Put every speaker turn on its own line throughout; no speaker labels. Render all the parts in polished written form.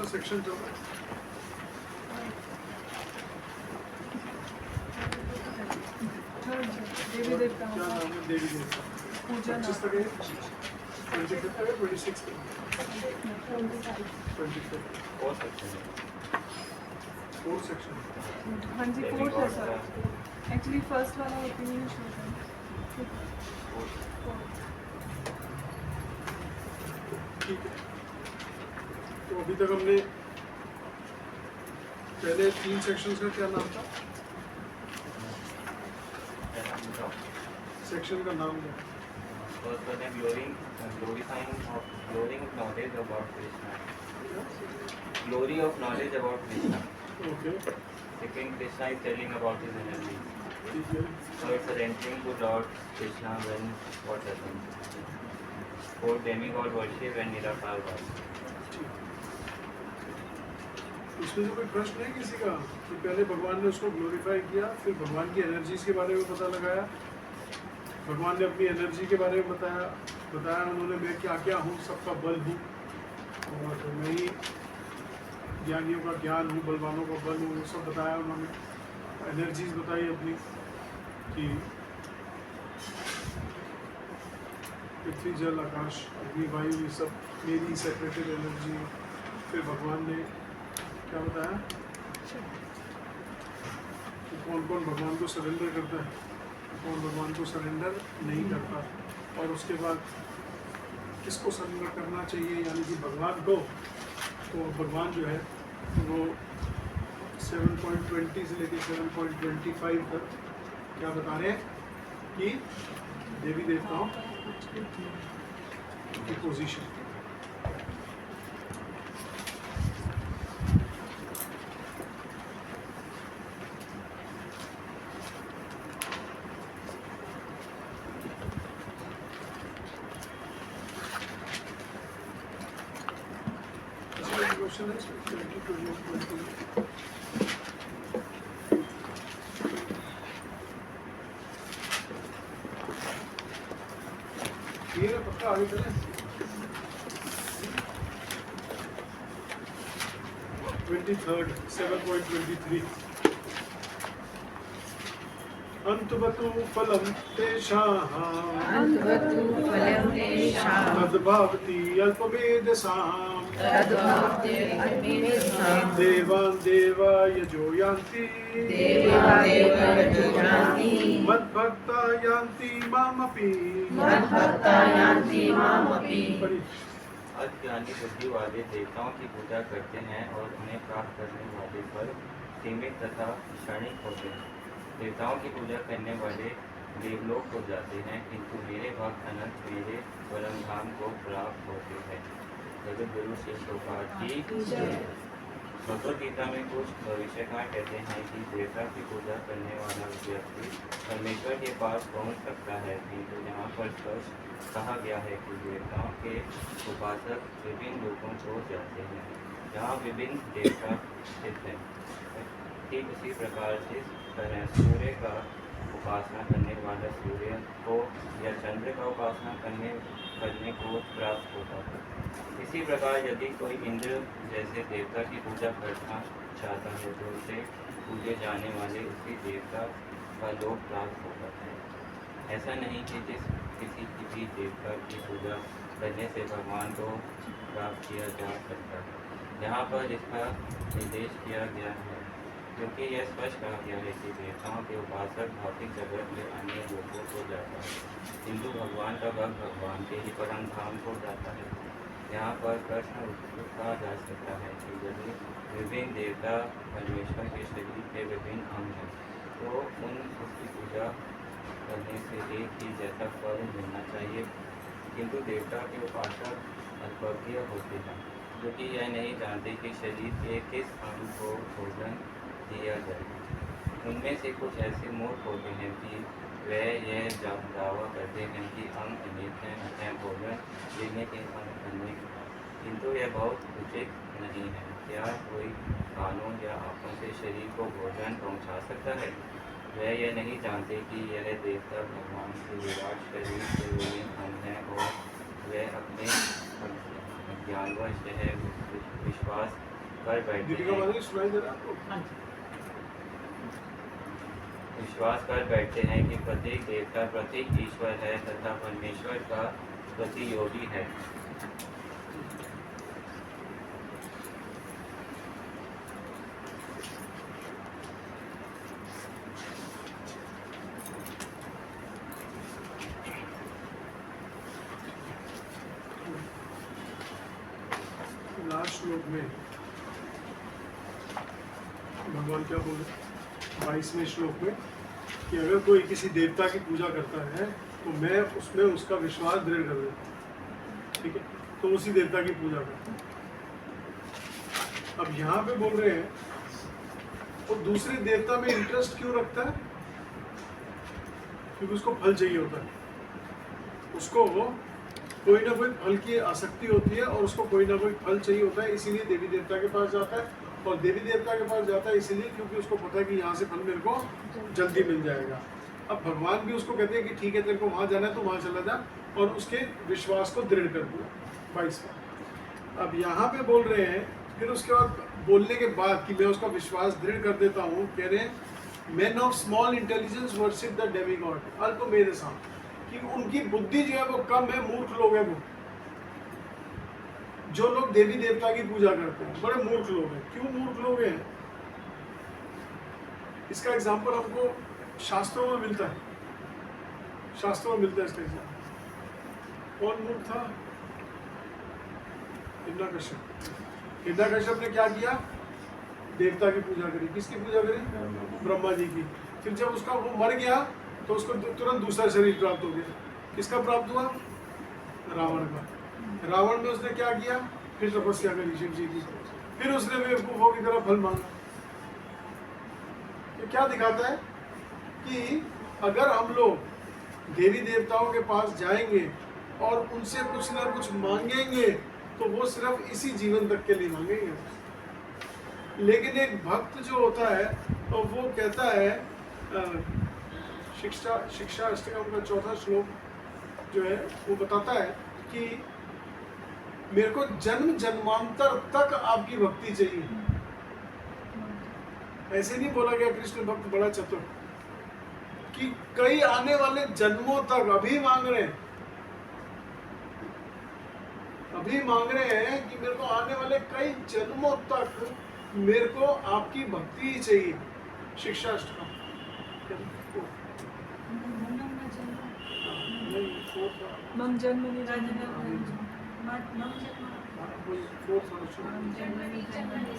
सा सेक्शन चल रहा है?
देवी देवता
क्या नाम है देवी देवता?
पूजा
25 तक है, 25 तक है, 26 तक है, 25 फोर्थ सेक्शन।
हाँ जी फोर्थ है सर एक्चुअली फर्स्ट वाला ओपिनियन शो है
ठीक है, तो अभी तक हमने पहले 3 सेक्शंस का क्या नाम था? सेक्शन का नाम क्या?
First was glorifying of glowing knowledge about Krishna. Glory of knowledge about Krishna.
Okay,
Second, Krishna is telling about his energy.
ठीक है।
So it's entering to Lord Krishna when what happens. Fourth, demigod worship when Nirakar was.
इसमें तो कोई प्रश्न है किसी का कि पहले भगवान ने उसको ग्लोरीफाई किया, फिर भगवान की एनर्जीज के बारे में पता लगाया, भगवान ने अपनी एनर्जी के बारे में बताया उन्होंने मैं क्या क्या हूँ, सबका बल हूँ और मैं ही ज्ञानियों का ज्ञान हूँ, बलवानों का बल हूँ, वो सब बताया उन्होंने। एनर्जीज बताई अपनी कि पृथ्वी जल आकाश अग्नि वायु ये सब मेरी सेपरेटेड एनर्जी। फिर भगवान ने क्या बताया कि कौन कौन भगवान को सरेंडर करता है, कौन भगवान को सरेंडर नहीं करता, और उसके बाद किसको सरेंडर करना चाहिए, यानी कि भगवान को। तो भगवान जो है वो 7.20 से लेकर 7.25 तक क्या बता रहे हैं कि देवी देवताओं की पोजीशन। क्वेश्चन है इसमें 20. ये ना पक्का आगे चले 23rd 7.23 अंतवतु फलम तेषाम् तद्भवति अल्पमेधसाम् देवान् देवा यजो यान्ति मद्भक्ता यान्ति मामपि।
अज्ञानी बुद्धि वाले देवताओं की पूजा करते हैं और उन्हें प्राप्त करने वाले फल सीमित तथा क्षणिक होते हैं। देवताओं की पूजा करने वाले देवलोक को जाते हैं, किंतु मेरे भक्त अनंत मेरे परम धाम को प्राप्त होते हैं। जगत गुरु श्री प्रभुपाद की भगवद गीता में कुछ भविष्यकार कहते हैं कि देवता की पूजा करने वाला व्यक्ति परमेश्वर के पास पहुंच सकता है, किंतु यहाँ पर स्पष्ट कहा गया है कि देवताओं के उपासक विभिन्न लोकों को जाते हैं जहाँ विभिन्न देवता स्थित हैं। ठीक उसी प्रकार से तरह सूर्य का उपासना करने वाला सूर्य को या चंद्र का उपासना करने को प्राप्त होता है। इसी प्रकार यदि कोई इंद्र जैसे देवता की पूजा करना चाहता है तो उसे पूजे जाने वाले उसी देवता का लोक प्राप्त होता है। ऐसा नहीं कि किसी देवता की पूजा करने से भगवान को प्राप्त किया जा सकता है। यहाँ पर इसका निर्देश किया गया है क्योंकि यह स्पष्ट कहा गया है कि देवताओं के उपासक भौतिक जगत में अन्य लोगों को जाता है, किंतु भगवान का भक्त भगवान के ही परम धाम को जाता है। यहाँ पर प्रश्न उठा जा सकता है कि यदि विभिन्न देवता परमेश्वर के शरीर के विभिन्न अंग हैं तो उसकी पूजा करने से एक ही जैसा फल मिलना चाहिए, किंतु देवता के उपासक अल्पज्ञ होते हैं जो कि यह नहीं जानते कि शरीर के किस अंग को भोजन दिया जाए। उनमें से कुछ ऐसे मूर्ख होते हैं कि वे यह दावा करते हैं कि अंग अनेक हैं अतः भोजन देने के अंग अनेक हैं, किंतु यह बहुत उचित नहीं है। क्या कोई कानून या आँखों से शरीर को भोजन पहुँचा सकता है? वे यह नहीं जानते कि यह देवता भगवान के विराट शरीर के विभिन्न अंग हैं और वे अपने ज्ञानवश यह विश्वास कर बैठते
दीपिका
हैं
माधुरी सुनाई दे रहा है आपको?
हाँ जी।
विश्वास कर बैठते हैं कि प्रत्येक देवता प्रत्येक ईश्वर है तथा परमेश्वर का प्रतियोगी है।
लास्ट श्लोक में भगवान क्या बोले 22वें श्लोक में कि अगर कोई किसी देवता की पूजा करता है तो मैं उसमें उसका विश्वास दृढ़ कर देता हूँ, ठीक है, तो उसी देवता की पूजा करता हूँ। अब यहाँ पे बोल रहे हैं वो दूसरे देवता में इंटरेस्ट क्यों रखता है? क्योंकि उसको फल चाहिए होता है, उसको कोई ना कोई फल की आसक्ति होती है और उसको कोई ना कोई फल चाहिए होता है, इसीलिए देवी देवता के पास जाता है। और देवी देवता के पास जाता है इसीलिए क्योंकि उसको पता है कि यहाँ से फल मेरे को जल्दी मिल जाएगा। अब भगवान भी उसको कहते हैं कि ठीक है तेरे को वहाँ जाना है तो वहाँ चला जा और उसके विश्वास को दृढ़ कर दिया 22वां। अब यहाँ पे बोल रहे हैं फिर उसके बाद बोलने के बाद कि मैं उसका विश्वास दृढ़ कर देता हूँ, कह रहे हैं man of small intelligence worship the demigod, अल्प मेरे साथ, कि उनकी बुद्धि जो है वो कम है, मूर्ख लोग हैं वो। जो लोग देवी देवता की पूजा करते हैं बड़े मूर्ख लोग हैं। क्यों मूर्ख लोग हैं? इसका एग्जाम्पल हमको शास्त्रों में मिलता है, शास्त्रों में मिलता है इसका एग्जाम्पल। कौन मूर्ख था? हिरण्यकश्यप। हिरण्यकश्यप ने क्या किया? देवता की पूजा करी। किसकी पूजा करी? ब्रह्मा जी की। फिर जब उसका वो मर गया तो उसको तुरंत दूसरा शरीर प्राप्त हो गया। किसका प्राप्त हुआ? रावण का। रावण में उसने क्या किया? फिर तपस्या करी शिव जी की, फिर उसने बेवकूफों की तरह फल मांगा। ये क्या दिखाता है कि अगर हम लोग देवी देवताओं के पास जाएंगे और उनसे कुछ ना कुछ मांगेंगे तो वो सिर्फ इसी जीवन तक के लिए मांगेंगे। लेकिन एक भक्त जो होता है तो वो कहता है शिक्षा अष्टकम का 4था श्लोक जो है वो बताता है कि मेरे को जन्म जन्मांतर तक आपकी भक्ति चाहिए। ऐसे नहीं बोला गया कृष्ण भक्त बड़ा चतुर, कि कई आने वाले जन्मों तक अभी मांग रहे हैं, अभी मांग रहे हैं कि मेरे को आने वाले कई जन्मों तक मेरे को आपकी भक्ति ही चाहिए। शिक्षा अष्टकम
मम जन्मनि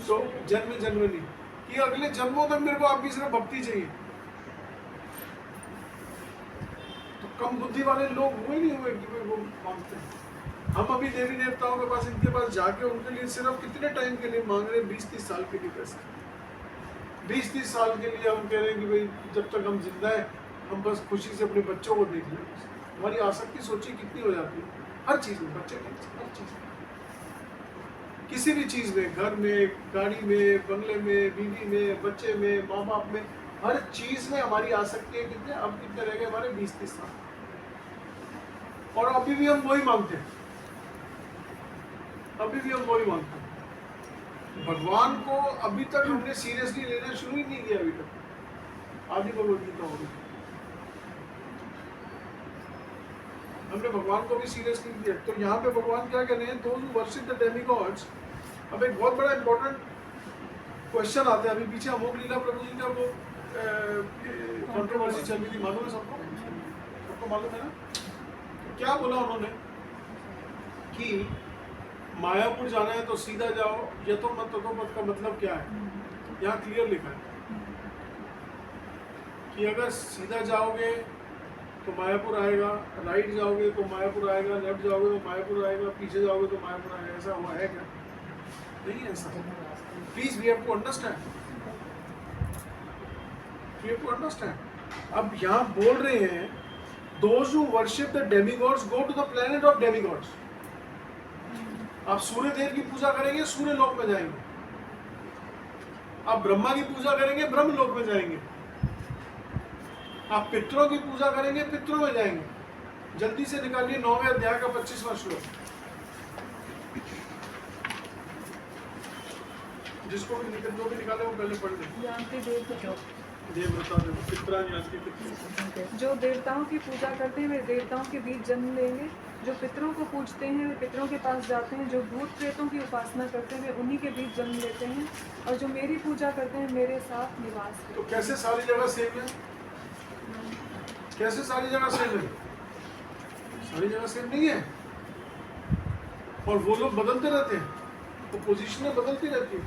तो जन्म जन्मनी कि अगले जन्मों तक मेरे को आपकी सिर्फ भक्ति चाहिए। तो कम बुद्धि वाले लोग वो ही नहीं हुए कि वो मांगते हैं। हम अभी देवी देवताओं के पास, इनके पास जाके उनके लिए सिर्फ कितने टाइम के लिए मांग रहे हैं? 20-30 साल के लिए पैसे। 20-30 साल के लिए हम कह रहे हैं कि भाई जब तक हम जिंदा है हम बस खुशी से अपने बच्चों को देख लें। हमारी आसक्ति सोचिए कितनी हो जाती है हर चीज़ में, बच्चे में, हर चीज़ में, किसी भी चीज़ में, घर में, गाड़ी में, बंगले में, बीवी में, बच्चे में, माँ बाप में, हर चीज़ में हमारी आसक्ति है। कितने अब कितने रह गए हमारे? 20-30 साल। और अभी भी हम वही मांगते हैं, अभी भी हम वही मांगते हैं। भगवान को अभी तक हमने सीरियसली लेना शुरू ही नहीं किया अभी तक। आदि भगवत गीता हो गई, हमने भगवान को भी सीरियस नहीं किया। तो यहाँ पे भगवान क्या कह रहे हैं? Those who worship the demigods. अब एक बहुत बड़ा इंपॉर्टेंट क्वेश्चन आता है। अभी पीछे अमोघ लीला प्रभु जी का वो कंट्रोवर्सी चल रही थी, मालूम है सबको? सबको मालूम है ना? तो क्या बोला उन्होंने कि मायापुर जाना है तो सीधा जाओ, यतो मत ततो मत का मतलब क्या है? यहाँ क्लियर लिखा है कि अगर सीधा जाओगे तो मायापुर आएगा, राइट जाओगे तो मायापुर आएगा, लेफ्ट जाओगे तो मायापुर आएगा, पीछे जाओगे तो मायापुर आएगा। ऐसा हुआ है क्या? नहीं है ऐसा। Please we have to understand, we have to understand. अब यहाँ बोल रहे हैं those who worship the demigods go to the planet of demigods. आप सूर्य देव की पूजा करेंगे, सूर्य लोक में जाएंगे। आप ब्रह्मा की पूजा करेंगे, ब्रह्म लोक में जाएंगे। आप पितरों की पूजा करेंगे, पितरों में जाएंगे। जल्दी से निकालिए 9वें अध्याय का 25वां श्लोक। जिसको भी जो भी निकाले वो पहले पढ़ ले।
जानती देवता
देवव्रता पितरा जानती पितृ।
जो देवताओं की पूजा करते हैं वे देवताओं के बीच जन्म लेंगे। जो पितरों को पूजते हैं वे पितरों के पास जाते हैं। जो भूत प्रेतों की उपासना करते हैं वे उन्हीं के बीच जन्म लेते हैं। और जो मेरी पूजा करते हैं मेरे साथ निवास करते
तो कैसे सारी जगह सेम है? कैसे सारी जगह सेम है? सारी जगह सेम नहीं है। और वो लोग बदलते रहते हैं, वो पोजीशनें बदलती रहती है।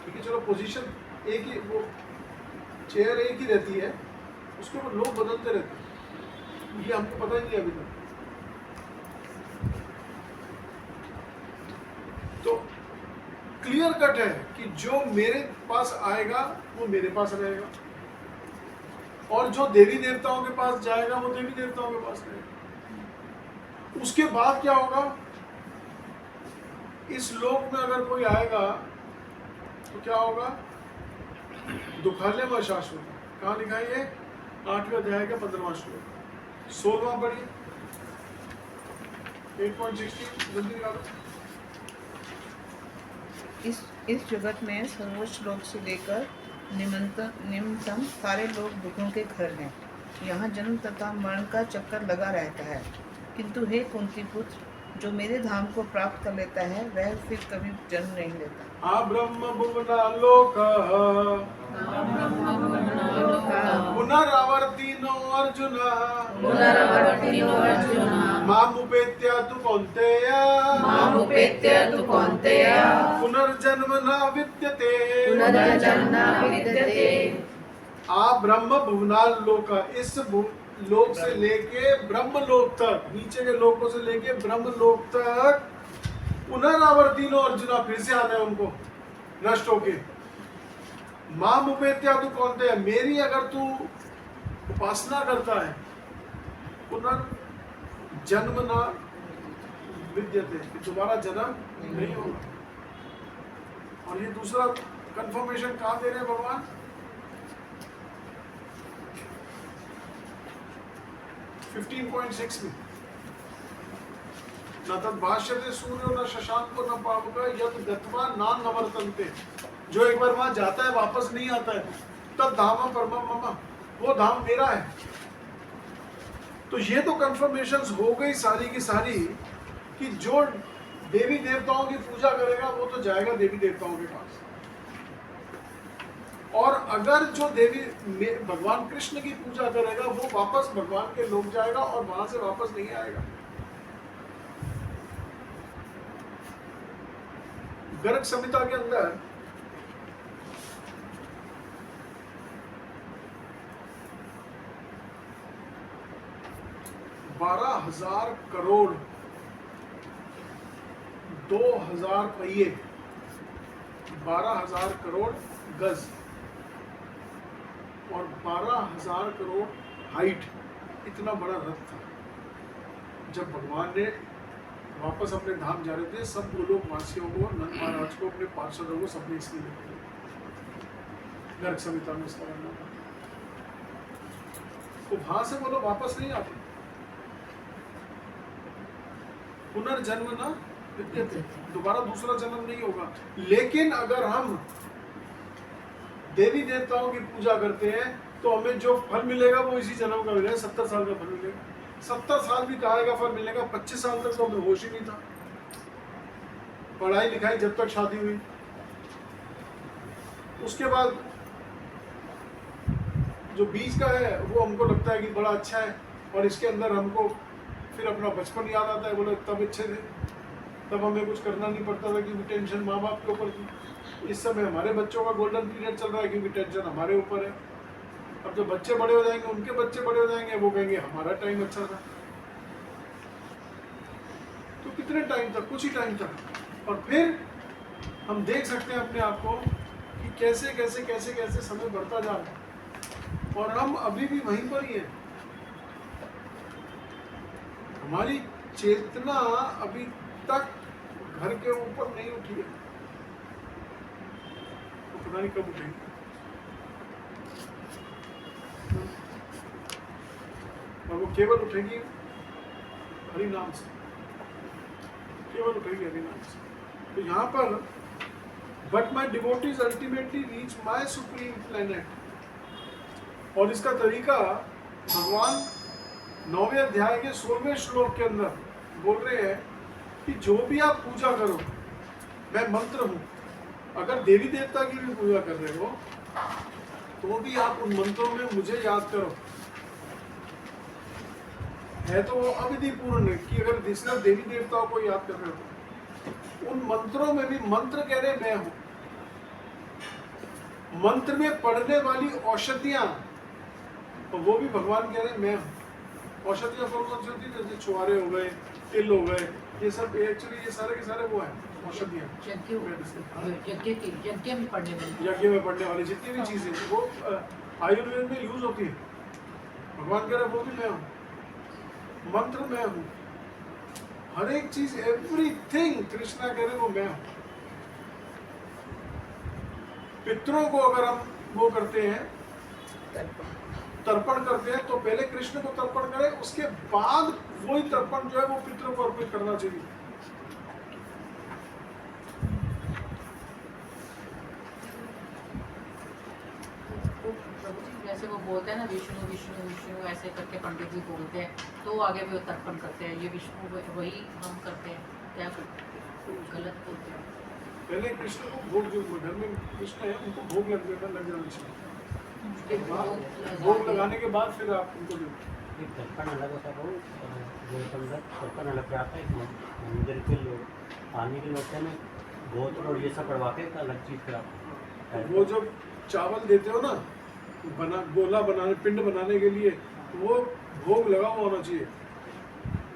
ठीक है, चलो पोजीशन एक ही, वो चेयर एक ही रहती है, उसके ऊपर लोग बदलते रहते हैं। ये हमको पता ही नहीं अभी तक। तो क्लियर कट है कि जो मेरे पास आएगा वो मेरे पास रहेगा, और जो देवी देवताओं के पास जाएगा वो देवी देवताओं के पास रहेगा। उसके बाद क्या होगा? इस लोक में अगर कोई आएगा तो क्या होगा? दुखालय व शाश्वत। कहाँ लिखा है ये? 8वें अध्याय का 15वां श्लोक। 16वां पढ़िए, 8.16 जल्दी निकालो।
इस जगत में सर्वोच्च लोक से लेकर निम्नतम सारे लोग दुखों के घर हैं। यहाँ जन्म तथा मरण का चक्कर लगा रहता है। किंतु हे कुंती पुत्र, जो मेरे धाम को प्राप्त कर लेता है वह फिर कभी जन्म नहीं लेता।
ब्रह्म भुवनालोक पुनरावर्तिनो अर्जुन मामुपेत्य तु कौन्तेय पुनर्जन्म न विद्यते। ब्रह्म भुवनालोक, इस लोक से लेके ब्रह्म लोक तक, नीचे के लोकों से लेके ब्रह्म लोक तक पुनरावर्तिनो अर्जुना, फिर से आना है उनको नष्ट होके। माम उपेत्या तू कौनते है, मेरी अगर तू उपासना करता है, पुनर्जन्म ना विद्यते, दोबारा जन्म नहीं होगा। और ये दूसरा कंफर्मेशन कहाँ दे रहे हैं भगवान? 15.6 में, न तद्भाष्यते सूर्यो न शशांको न पावक यत् गत्वा नान नवर्तन्ते। जो एक बार वहां जाता है वापस नहीं आता है, तब धाम परमम मम, वो धाम मेरा है। तो ये तो कंफर्मेशंस हो गई सारी की सारी कि जो देवी देवताओं की पूजा करेगा वो तो जाएगा देवी देवताओं के पास, और अगर जो देवी भगवान कृष्ण की पूजा करेगा वो वापस भगवान के लोक जाएगा और वहां से वापस नहीं आएगा। गर्ग संहिता के अंदर $12,000 करोड़ 2,000 पहिए, 12,000 करोड़ गज और 12,000 करोड़ हाइट, इतना बड़ा रथ था। जब भगवान ने वापस अपने धाम जा रहे थे, सब गोलोक वासियों को, नंद महाराज को, अपने पार्षदों को, सबने इसलिए लिखा गर्ग संहिता में इसका वर्णन था। तो वहां से वो लोग वापस नहीं आते, पुनर्जन्म ना विद्यते, दोबारा दूसरा जन्म नहीं होगा। लेकिन अगर हम देवी देवताओं की पूजा करते हैं तो हमें जो फल मिलेगा वो इसी जन्म का मिलेगा। 70 साल का फल मिलेगा। 70 साल भी कहाँ का फल मिलेगा? 25 साल तक तो हमें होश ही नहीं था, पढ़ाई लिखाई जब तक शादी हुई, उसके बाद जो बीच का है वो हमको लगता है कि बड़ा अच्छा है, और इसके अंदर हमको फिर अपना बचपन याद आता है। बोले तब अच्छे थे, तब हमें कुछ करना नहीं पड़ता था क्योंकि टेंशन माँ बाप के ऊपर थी। इस समय हमारे बच्चों का गोल्डन पीरियड चल रहा है क्योंकि टेंशन हमारे ऊपर है। अब जब बच्चे बड़े हो जाएंगे, उनके बच्चे बड़े हो जाएंगे, वो कहेंगे हमारा टाइम अच्छा था। तो कितने टाइम तक? कुछ ही टाइम तक। और फिर हम देख सकते हैं अपने आप को कि कैसे कैसे कैसे कैसे समय बढ़ता जा रहा है, और हम अभी भी वहीं पर ही हैं। हमारी चेतना अभी तक घर के ऊपर नहीं उठी है, तो पता नहीं कब उठेगी। और वो केवल उठेगी हरि नाम से, केवल उठेगी हरि नाम से। तो यहाँ पर but my devotees ultimately reach my supreme planet. और इसका तरीका भगवान 9वें अध्याय के 16वें श्लोक के अंदर बोल रहे हैं कि जो भी आप पूजा करो, मैं मंत्र हूं। अगर देवी देवता की भी पूजा कर रहे हो तो भी आप उन मंत्रों में मुझे याद करो। है तो वो अविधि पूर्ण कि अगर सिर्फ देवी देवताओं को याद कर रहे हो, उन मंत्रों में भी मंत्र कह रहे मैं हूं। मंत्र में पढ़ने वाली औषधियां, तो वो भी भगवान कह रहे मैं हूं। औषधियां कौन कौन सी होती है? जैसे छुआरे हो गए, तिल हो गए, ये सब एक्चुअली ये सारे के सारे वो हैं औषधियां।
यज्ञ में पढ़ने वाली,
यज्ञ में पढ़ने वाली जितनी भी चीजें वो आयुर्वेद में यूज होती है। भगवान कह रहे वो भी मैं हूँ। मंत्र मैं हूँ, हर एक चीज, एवरीथिंग कृष्णा कह रहे वो मैं हूँ। पितरों को अगर हम वो करते हैं, तर्पण करते हैं, तो पहले कृष्ण को तर्पण करें, उसके बाद वही तर्पण जो है वो पितरों को अर्पित करना चाहिए।
जैसे वो बोलते हैं ना विष्णु विष्णु विष्णु, ऐसे करके पंडित जी बोलते हैं, तो आगे भी वो तर्पण करते हैं, ये विष्णु वही हम करते हैं, क्या करते हैं? गलत बोलते हैं।
पहले कृष्ण को भोग, जो घर में कृष्ण है उनको भोग लग जाना चाहिए। भोग लगाने के बाद फिर आप उनको दो।
एक दर्पण अलग होता है, वो दर्पण अलग पे आता है। मंदिर के लोग पानी के लोग हैं ना, गोत्र और ये सब पढ़वा के एक अलग चीज़ कराते।
वो जब चावल देते हो ना गोला बनाने, पिंड बनाने के लिए, वो भोग लगा हुआ होना चाहिए।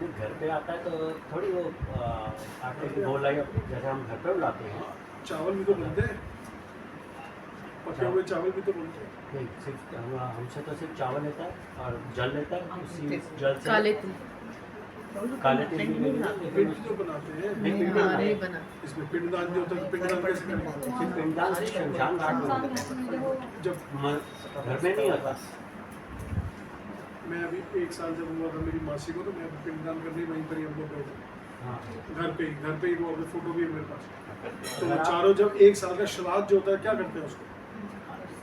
घर पे आता है तो थोड़ी वो आटे की गोला, जैसे हम घर पे बुलाते हैं।
चावल भी तो बनते हैं, पके हुए चावल भी तो बनते हैं।
नहीं, सिर्फ हमसे तो सिर्फ चावल लेता है और जल लेता है, उसी जल से
काले तिल,
काले तिल भी ले लेते हैं।
पिंड जो बनाते हैं,
नहीं, पिंड
हमारे
नहीं।
बना
इसमें पिंडदान जो होता है, पिंडदान कैसे करेंगे?
सिर्फ पिंडदान से शमशान घाट में होता है,
जब
घर में नहीं होता।
मैं अभी 1 साल जब हुआ था मेरी मासी को, तो मैं पिंडदान करने वहीं पर ही हम लोग गए थे।
हाँ,
घर पे ही वो फोटो भी है मेरे पास। तो
अगर आप-
चारों जब 1 साल का श्राद्ध जो होता है, क्या करते हैं उसको?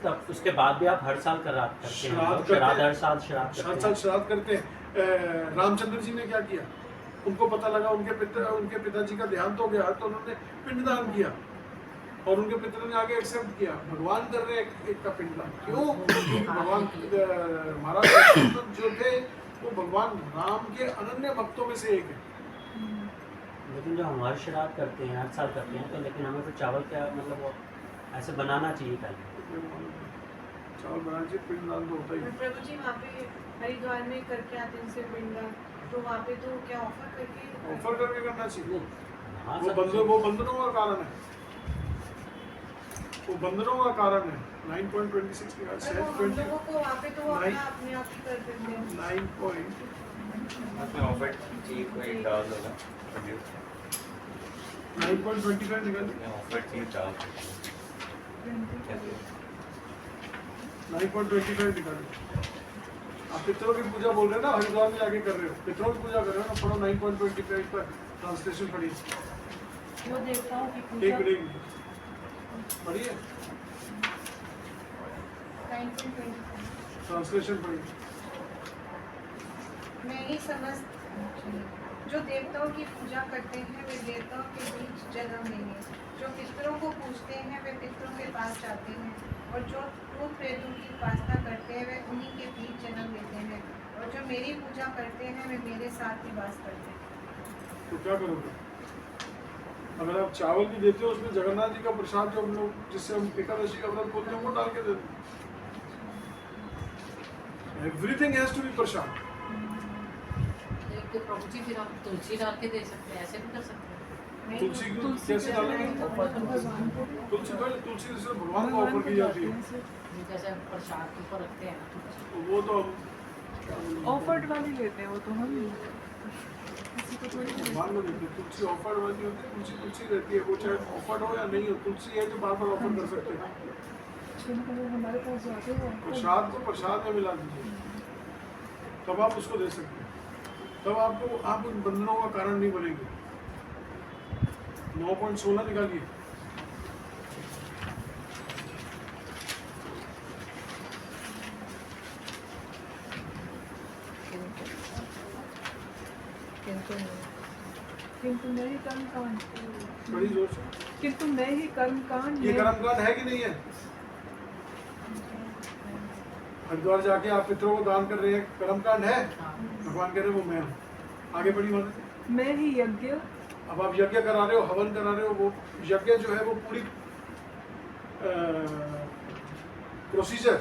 तब उसके बाद भी आप हर साल श्राद्ध करते हैं।
श्राद्ध करते
श्राद्ध
हैं।
हर साल श्राद्ध करते
साथ
हैं।
साथ श्राद्ध करते हैं। रामचंद्र जी ने क्या किया? उनको पता लगा उनके पिताजी का देहांत हो गया, तो उन्होंने पिंडदान किया और उनके पिता ने आगे एक्सेप्ट किया। भगवान कर रहे हैं एक का पिंडदान, क्यों? भगवान महाराज दशरथ जो थे वो भगवान राम के अनन्य भक्तों में से एक है।
लेकिन जो हमारे श्राद्ध करते हैं हर साल करते हैं, तो लेकिन हमें फिर चावल क्या मतलब वो ऐसे बनाना चाहिए पहले।
चावल बनाना चाहिए, पिंडदान तो होता ही है।
प्रभु जी वहाँ पे हरिद्वार में करके आते हैं इनसे पिंडदान, तो वहाँ पे तो क्या ऑफर करके
ऑफर करके करना चाहिए।
हाँ,
वो बंधनों का कारण है। वो बंधनों का कारण है। 9.26 के
पर वो हम लोगों को वहाँ पे तो वो
नहीं।
अपने आप ही कर देते हैं।
9 point
उसमें ऑफर चीज को एक डाल दो ना,
9.25 निकाल दिया।
ऑफर चीज डाल दो।
9.25 निकाल दिया। आप पितरों की पूजा बोल रहे हैं ना, हरिद्वार में जाके कर रहे हो, पितरों की पूजा कर रहे हो ना, पढ़ो 9.25 पर ट्रांसलेशन पढ़िए।
वो देवताओं की
एक
पूजा
मिनट पढ़िए,
9.25
ट्रांसलेशन पढ़िए।
मैं ही समझ जो देवताओं की पूजा करते हैं वे देवताओं के बीच जन्म लेंगे, जो पितरों को पूजते हैं वे पितरों के पास जाते हैं, और जो भूत प्रेतों की उपासना करते हैं वे उन्हीं के बीच जन्म लेते हैं, और जो मेरी पूजा करते हैं वे मेरे साथ ही वास करते हैं।
तो क्या करोगे? अगर आप चावल भी देते हो, उसमें जगन्नाथ जी का प्रसाद जो हम लोग जिससे हम एकादशी का व्रत बोलते हैं वो डाल के देते हैं। एवरीथिंग हैज टू बी प्रसाद।
तो प्रभु जी फिर आप तुलसी डाल के दे सकते हैं, ऐसे भी कर सकते हैं।
तुलसी को कैसे डालेंगे? तुलसी पहले तुलसी से भगवान को ऑफर की जाती है,
जैसे प्रसाद के ऊपर रखते हैं ना,
तो वो तो हम
ऑफर्ड वाली लेते हैं, वो तो हम किसी को थोड़ी देते हैं।
भगवान को देते हैं। तुलसी ऑफर्ड वाली होती है, तुलसी तुलसी रहती है, वो चाहे ऑफर्ड हो या नहीं हो, तुलसी है जो बार बार ऑफर कर सकते हैं।
जिनको हमारे पास जाते हैं वो
प्रसाद को प्रसाद में मिला दीजिए, तब आप उसको दे सकते हैं। तब आपको आप उन बंधनों का कारण नहीं बनेंगे। 9.16 निकालिए।
जानते नहीं।
किंतु मैं ही कर्मकांड
बड़ी जोर से।
किंतु मैं ही कर्मकांड
ये
में
कर्मकांड है कि नहीं है? हरिद्वार जाके आप पितरों को दान कर रहे हैं, कर्मकांड है?
हाँ
भगवान कह रहे हैं वो मैं हूँ। आगे बढ़ी बात।
मैं ही यज्ञ
अब आप यज्ञ करा रहे हो, हवन करा रहे हो, वो यज्ञ जो है वो पूरी प्रोसीजर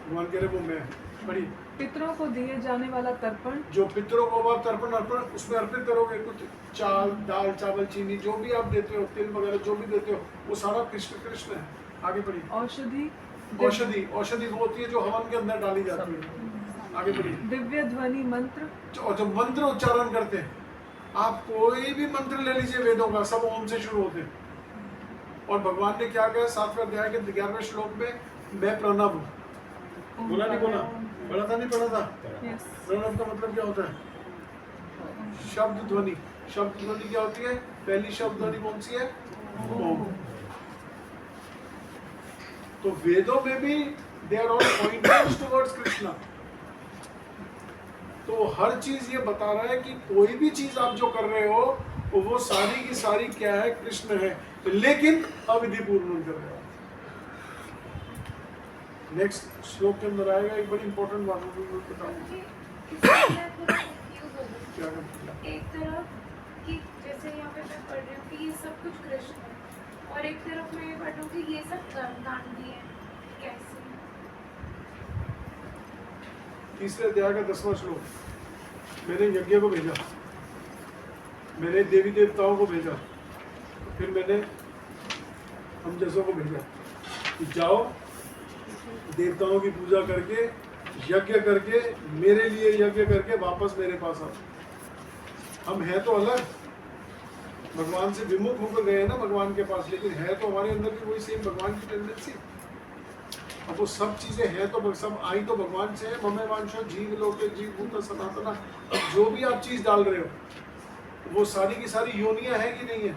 भगवान कह रहे हैं वो मैं हूँ। बढ़िए।
पितरों को दिए जाने वाला तर्पण
जो पितरों को आप तर्पण अर्पण उसमें अर्पित करोगे, कुछ चाल दाल चावल चीनी जो भी आप देते हो, तिल वगैरह जो भी देते हो, वो सारा कृष्ण कृष्ण है। आगे बढ़िए।
औषधि
औषधि वो होती है जो हवन के अंदर डाली जाती है। आगे बढ़िए।
दिव्य ध्वनि मंत्र
और जब मंत्र उच्चारण करते हैं, आप कोई भी मंत्र ले लीजिए वेदों का, सब ओम से शुरू होते हैं। और भगवान ने क्या कहा 7वें अध्याय के 11वें श्लोक में, मैं प्रणव हूँ। बोला नहीं बोला? पढ़ा था नहीं पढ़ा था?
यस
प्रणव का मतलब क्या होता है? शब्द ध्वनि। शब्द ध्वनि क्या होती है? पहली शब्द ध्वनि कौन सी है? ओम। तो वेदों में भी they are all pointers towards Krishna. तो हर चीज ये बता रहा है कि कोई भी चीज आप जो कर रहे हो वो सारी की सारी क्या है? कृष्ण है, लेकिन अविधि पूर्ण कर रहे हो। नेक्स्ट श्लोक के अंदर आएगा एक बड़ी इंपॉर्टेंट बात बताऊंगा। क्या
एक तरफ कि जैसे यहाँ पे मैं पढ़ रही हूँ कि ये सब कुछ कृष्ण है, और एक तरफ मैं ये पढ़ रही हूँ कि ये सब कर्मकांड भी है। कैसे?
तीसरे अध्याय का 10वां श्लोक। मैंने यज्ञ को भेजा, मैंने देवी देवताओं को भेजा, फिर मैंने हम जैसों को भेजा कि जाओ देवताओं की पूजा करके, यज्ञ करके, मेरे लिए यज्ञ करके वापस मेरे पास आओ। हम हैं तो अलग, भगवान से विमुख होकर गए हैं ना भगवान के पास, लेकिन है तो हमारे अंदर भी वही सेम भगवान की टेंडेंसी। अब वो सब चीजें हैं तो सब आई तो भगवान से है। ममे वांशो जीव लोके जीव भूत सनातना। अब जो भी आप चीज डाल रहे हो वो सारी की सारी योनियां हैं कि नहीं है?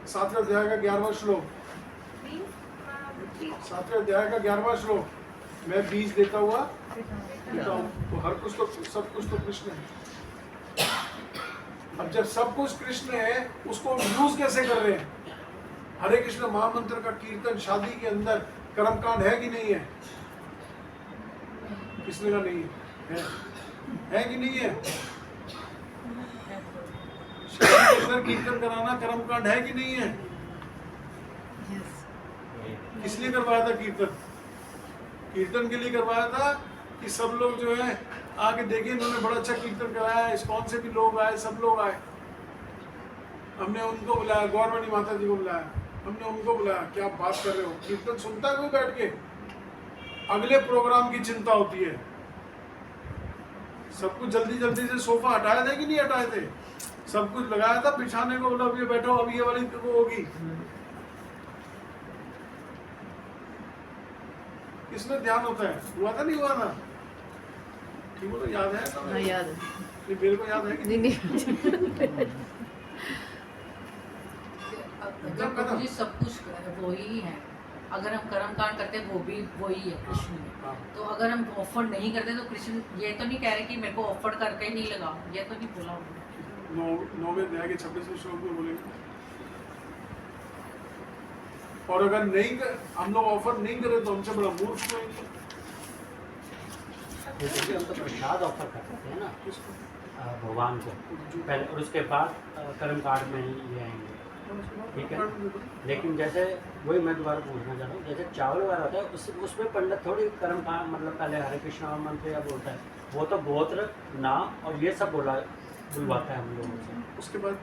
7वें अध्याय का 11वां श्लोक। 7वें अध्याय का 11वां श्लोक। मैं बीज देता हुआ देता हूँ। तो हर कुछ तो सब कुछ तो कृष्ण है। अब जब सब कुछ कृष्ण है, उसको यूज कैसे कर रहे हैं? हरे कृष्ण महामंत्र का कीर्तन शादी के अंदर कर्मकांड है कि नहीं है? किसने का नहीं है? है कि नहीं है? शादी के अंदर कीर्तन कराना कर्मकांड है कि नहीं है? किस लिए करवाया था कीर्तन? कीर्तन के लिए करवाया था कि सब लोग जो है आके देखें, इन्होंने बड़ा अच्छा कीर्तन कराया है, इस्कॉन से भी लोग आए, सब लोग आए। हमने उनको बुलाया, गौरवाणी माता जी को बुलाया, हमने उनको बुलाया। क्या आप बात कर रहे हो? कीर्तन सुनता है कोई बैठ के? अगले प्रोग्राम की चिंता होती है। सब कुछ जल्दी जल्दी से सोफा हटाए थे कि नहीं हटाए थे? सब कुछ लगाया था बिछाने को, बोला अब ये बैठो, अब ये वाली वो होगी। इसमें ध्यान होता है। हुआ था नहीं हुआ था? ठीक बोलो, याद है?
हाँ याद है।
नहीं, मेरे को याद है कि
नहीं
जब प्रभु जी सब कुछ वो ही है। अगर हम कर्मकांड करते हैं वो भी वही है, कृष्ण है।
हाँ।
तो अगर हम ऑफर नहीं करते तो कृष्ण ये तो नहीं कह रहे कि मेरे को ऑफर करके ही नहीं लगाओ, ये तो नहीं बोला उन्होंने।
9वें अध्याय के 26वें श्लोक में बोलेंगे। और अगर नहीं कर, हम लोग ऑफर नहीं करें तो हमसे बड़ा मूर्ख कोई नहीं।
जैसे हम तो प्रसाद ऑफर कर सकते हैं ना
किसको?
भगवान को पहले, और उसके बाद कर्म कांड में ही ये आएंगे। ठीक है, लेकिन जैसे वही मैं दोबारा पूछना चाह रहा हूँ, जैसे चावल वगैरह होता है उसमें पंडित थोड़ी कर्म कांड मतलब पहले हरे कृष्ण मंत्र या बोलता है, वो तो गोत्र नाम और ये सब बुलवाता है हम लोगों से।
उसके बाद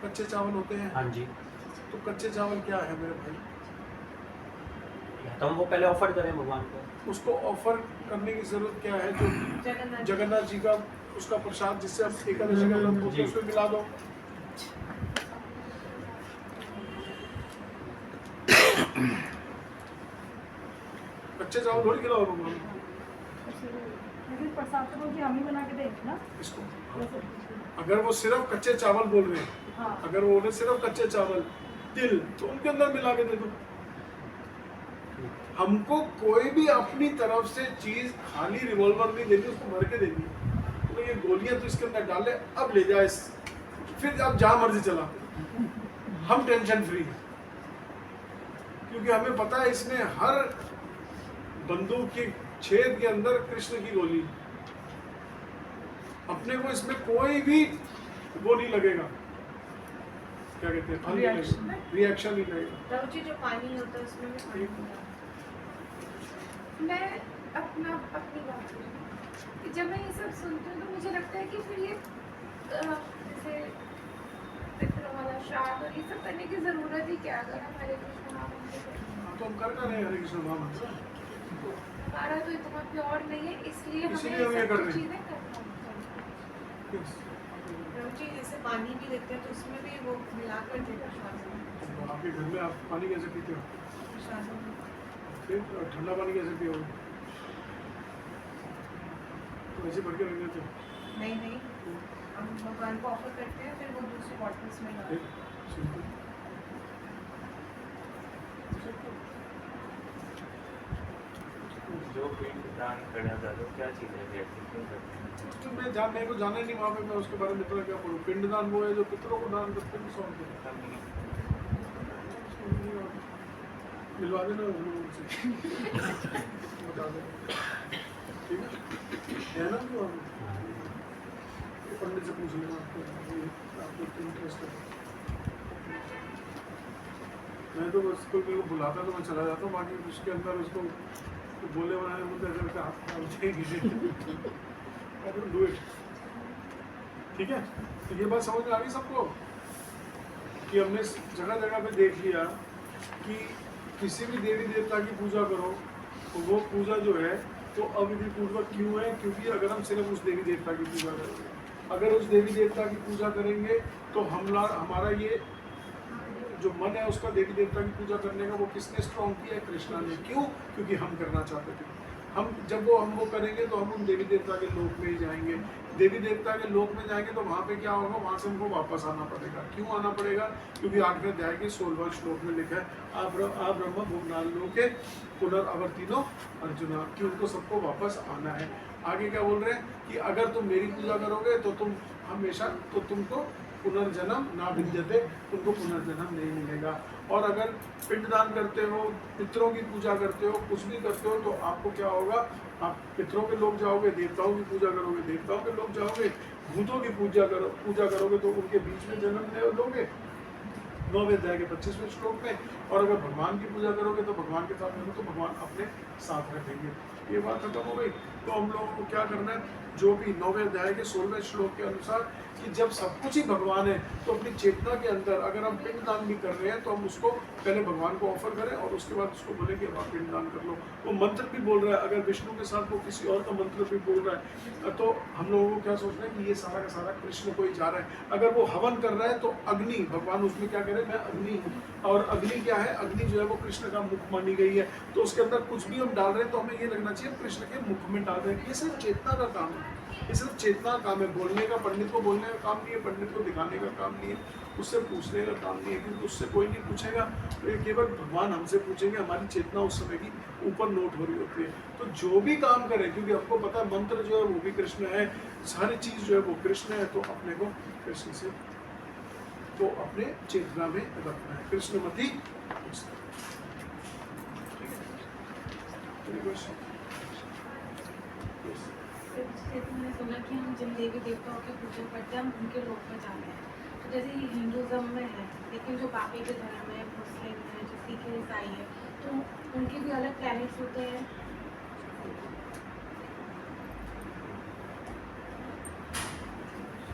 कच्चे चावल होते हैं।
हाँ जी,
तो कच्चे चावल क्या है मेरे भाई?
तो हम वो पहले ऑफर करें भगवान को।
उसको ऑफर करने की जरूरत क्या है? जो जगन्नाथ जी का उसका प्रसाद जिससे आप एकादशी का व्रत होते हैं उसमें मिला दो। कच्चे चावल थोड़ी खिलाओ भगवान को।
लेकिन प्रसाद तो बोलते हम ही बना के देंगे ना।
इसको अगर वो सिर्फ कच्चे चावल बोल रहे हैं,
हाँ।
अगर वो बोले सिर्फ कच्चे चावल तिल, तो उनके अंदर मिला के दे दो। हमको कोई भी अपनी तरफ से चीज खाली रिवॉल्वर नहीं देनी, उसको भर के देनी है। तो ये गोलियां तो इसके अंदर डाले, अब ले जाए फिर अब जहां मर्जी चला, हम टेंशन फ्री, क्योंकि हमें पता है इसमें हर बंदूक के छेद के अंदर कृष्ण की गोली, अपने को इसमें कोई भी वो नहीं लगेगा, क्या कहते हैं, फल नहीं लगेगा, रिएक्शन नहीं लगेगा।
प्रभु जी जो पानी होता है उसमें भी पानी होता है।
मैं अपनी बात कर रही हूँ कि जब मैं ये सब सुनती हूँ तो मुझे लगता है कि फिर ये जैसे पितरों वाला श्राद्ध और ये सब करने की ज़रूरत ही क्या, अगर हम हरे कृष्ण महामंत्र करें
तो हम कर रहे हैं हरे कृष्ण महामंत्र,
हमारा तो इतना प्योर नहीं है, इसलिए
इसीलिए हम
हमें
ये
ये
कर
सब
रहे हैं।
चीज़ें करना
Yes.
प्रभु जी जैसे पानी भी देते हैं तो उसमें भी वो मिलाकर देते हैं श्वासों
तो आपके घर में आप पानी कैसे पीते हो,
में, श्वासों में।
फिर ठंडा पानी कैसे पियोगे, तो ऐसे भर के रख देते हो,
नहीं हम भगवान को ऑफर करते हैं, फिर वो दूसरी बॉटल्स में डालते हैं।
फिर सिंपल।
जो पिंड दान करना चाहते हो क्या चीज़ है, व्यक्ति क्यों करते हैं?
तो मैं जान, मेरे को जाना ही नहीं वहाँ पे, मैं उसके बारे में इतना क्या पढ़ूँ। पिंडदान वो है जो पितरों को दान करते हैं, सौंपते हैं।
हम नहीं-
मिलवा देना उन लोगों से, बता देना, ठीक है ना, क्यों पंडित से पूछ लेना आपको इंटरेस्ट है। मैं तो बस कोई मेरे को बुलाता तो मैं चला जाता हूँ, बाकी उसके अंदर उसको बोले बनाने मुझे ऐसा लगता है हाथ डू इट, ठीक है। तो ये बात समझ में आ गई सबको कि हमने जगह जगह पे देख लिया कि किसी भी देवी देवता की पूजा करो तो वो पूजा जो है तो अविधि पूर्वक क्यों है, क्योंकि अगर हम सिर्फ उस देवी देवता की पूजा करेंगे, अगर उस देवी देवता की पूजा करेंगे तो हमारा ये जो मन है उसका देवी देवता की पूजा करने का वो किसने स्ट्रॉन्ग किया है, कृष्णा ने। क्यों? क्योंकि हम करना चाहते थे। हम जब वो करेंगे तो हम उन देवी देवता के लोक में ही जाएंगे। देवी देवता के लोक में जाएंगे तो वहाँ पे क्या होगा, वहाँ से हमको वापस आना पड़ेगा। क्यों आना पड़ेगा? क्योंकि 8वें अध्याय के 16वें श्लोक में लिखा है आ ब्रह्म भुवनाल लोके पुनर्आवर्तिनो अर्जुना, कि उनको सबको वापस आना है। आगे क्या बोल रहे हैं कि अगर तुम मेरी पूजा करोगे तो तुम हमेशा, तो तुमको पुनर्जन्म ना विद्यते, उनको पुनर्जन्म नहीं मिलेगा। और अगर पिंडदान करते हो, पितरों की पूजा करते हो, कुछ भी करते हो तो आपको क्या होगा, आप पितरों के लोग जाओगे, देवताओं की पूजा करोगे, देवताओं के लोग जाओगे, भूतों की पूजा करोगे तो उनके बीच में जन्म ले लोगे 9वें अध्याय के 25वें श्लोक में। और अगर भगवान की पूजा करोगे तो भगवान के साथ रहोगे तो भगवान अपने साथ रखेंगे। ये बात खत्म हो गई। तो हम लोगों को क्या करना है, जो भी 9वें अध्याय के 16वें श्लोक के अनुसार कि जब सब कुछ ही भगवान है तो अपनी चेतना के अंदर अगर हम पिंडदान भी कर रहे हैं तो हम उसको पहले भगवान को ऑफर करें और उसके बाद उसको बोले कि आप पिंडदान कर लो। वो मंत्र भी बोल रहा है, अगर विष्णु के साथ वो किसी और का मंत्र भी बोल रहा है तो हम लोगों को क्या सोचना है कि ये सारा का सारा कृष्ण को ही जा रहा है। अगर वो हवन कर रहा है तो अग्नि, भगवान उसमें क्या करे, मैं अग्नि हूँ। और अग्नि क्या है, अग्नि जो है वो कृष्ण का मुख मानी गई है। तो उसके अंदर कुछ भी हम डाल रहे हैं तो हमें ये लगना चाहिए कृष्ण के मुख में डाल रहे हैं। ये सिर्फ चेतना का काम है, ये सिर्फ चेतना का काम है। बोलने का, पंडित को बोलने का काम नहीं है, पंडित को दिखाने का काम नहीं है, उससे पूछने का काम नहीं है, क्योंकि उससे कोई नहीं पूछेगा। तो ये केवल भगवान हमसे पूछेंगे, हमारी चेतना उस समय की ऊपर नोट हो रही होती है। तो जो भी काम करें, क्योंकि हमको पता है मंत्र जो है वो भी कृष्ण है, सारी चीज़ जो है वो कृष्ण है, तो अपने को कृष्ण से तो अपने चेतना में रखना है। कृष्णमती
मैंने सुना कि हम जिन देवी देवताओं की पूजा करते हैं हम उनके लोक में जाते हैं। तो जैसे हिंदुज़म में है, लेकिन जो बाकी के धर्म है, मुस्लिम है, जो सिख है, ईसाई है, तो उनके भी अलग प्लैनेट्स होते हैं।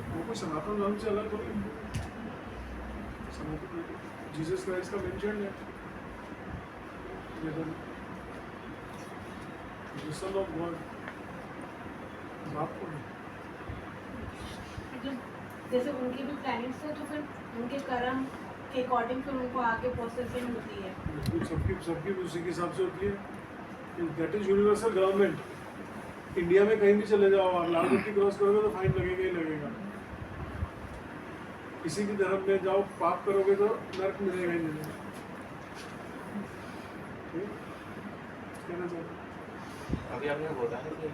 वो कोई सनातन धर्म से अलग थोड़ी, जीसस क्राइस्ट का मेंशन है, सन ऑफ गॉड, बाप को नहीं।
जैसे उनके भी प्लैनेट्स है, तो फिर उनके कर्म के अकॉर्डिंग फिर उनको आगे प्रोसेसिंग होती है।
बिल्कुल, सबकी उसी के हिसाब से होती है। That is universal government. India में कहीं भी चले जाओ, आप लाल बत्ती क्रॉस करोगे तो फाइन लगेगा ही लगेगा। किसी भी धर्म में जाओ, पाप करोगे तो नर्क मिलेगा ही मिलेगा। कहना चाहता हूँ
अभी आपने बोला है कि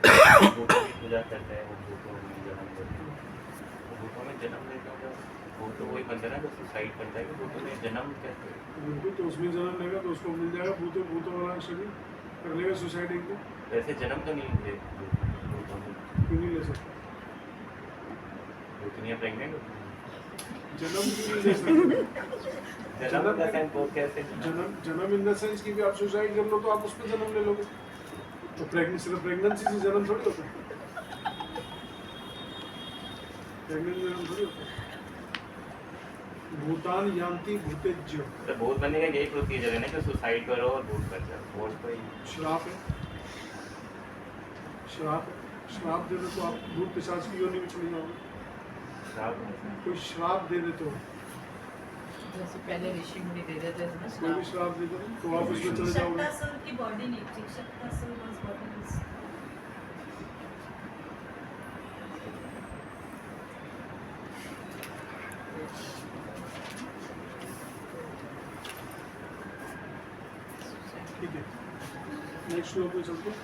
भूतों की पूजा करते हैं, वो भूतों में जन्म लेते हैं। तो भूतों में जन्म लेते हैं तो वो तो वही बनता है ना, जो सुसाइड करता है कि भूतों में जन्म कैसे?
बिल्कुल, तो उसमें जन्म लेगा तो उसको मिल जाएगा भूतों वाला शरीर, कर लेगा सुसाइड एक दिन।
वैसे जन्म तो नहीं ले भूतों में,
क्यों नहीं ले सकता?
भूतनियाँ प्रेग्नेंट होती हैं।
जन्म क्यों नहीं ले सकते?
जन्म का सेंस वो कैसे?
जन्म इन द सेंस कि भी आप सुसाइड कर लो तो आप उसमें जन्म ले लोगे। तो सिर्फ प्रेगनेंसी से जन्म थोड़ी होता है। प्रेगनेंसी जन्म थोड़ी होता है। भूतान यांति भूतेज्य,
तो भूत बनने का यही प्रोसीजर है ना कि सुसाइड करो और भूत बन जाओ, और कोई
श्राप है। श्राप दे दे तो आप भूत पिशाच की योनि में चले जाओगे।
श्राप
कोई श्राप दे दे तो,
जैसे पहले ऋषि मुनि दे देते थे ना
कोई भी श्राप दे दे तो आप उसमें चले जाओगे।
शक्तासुर की बॉडी नहीं थी, शक्तासुर वाज बॉडी।
ठीक है, नेक्स्ट श्लोक में चलते हैं।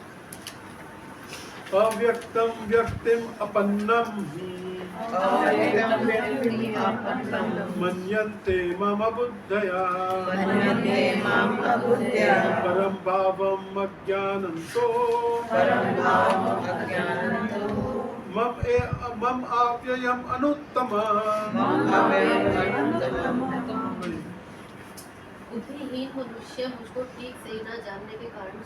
अव्यक्तम व्यक्तिम अपन्नम मन्यन्ते मम बुद्धया परम भावम अज्ञानन्तो मम आव्ययम अनुत्तमम्।
बुद्धिहीन मनुष्य मुझको ठीक से न जानने के कारण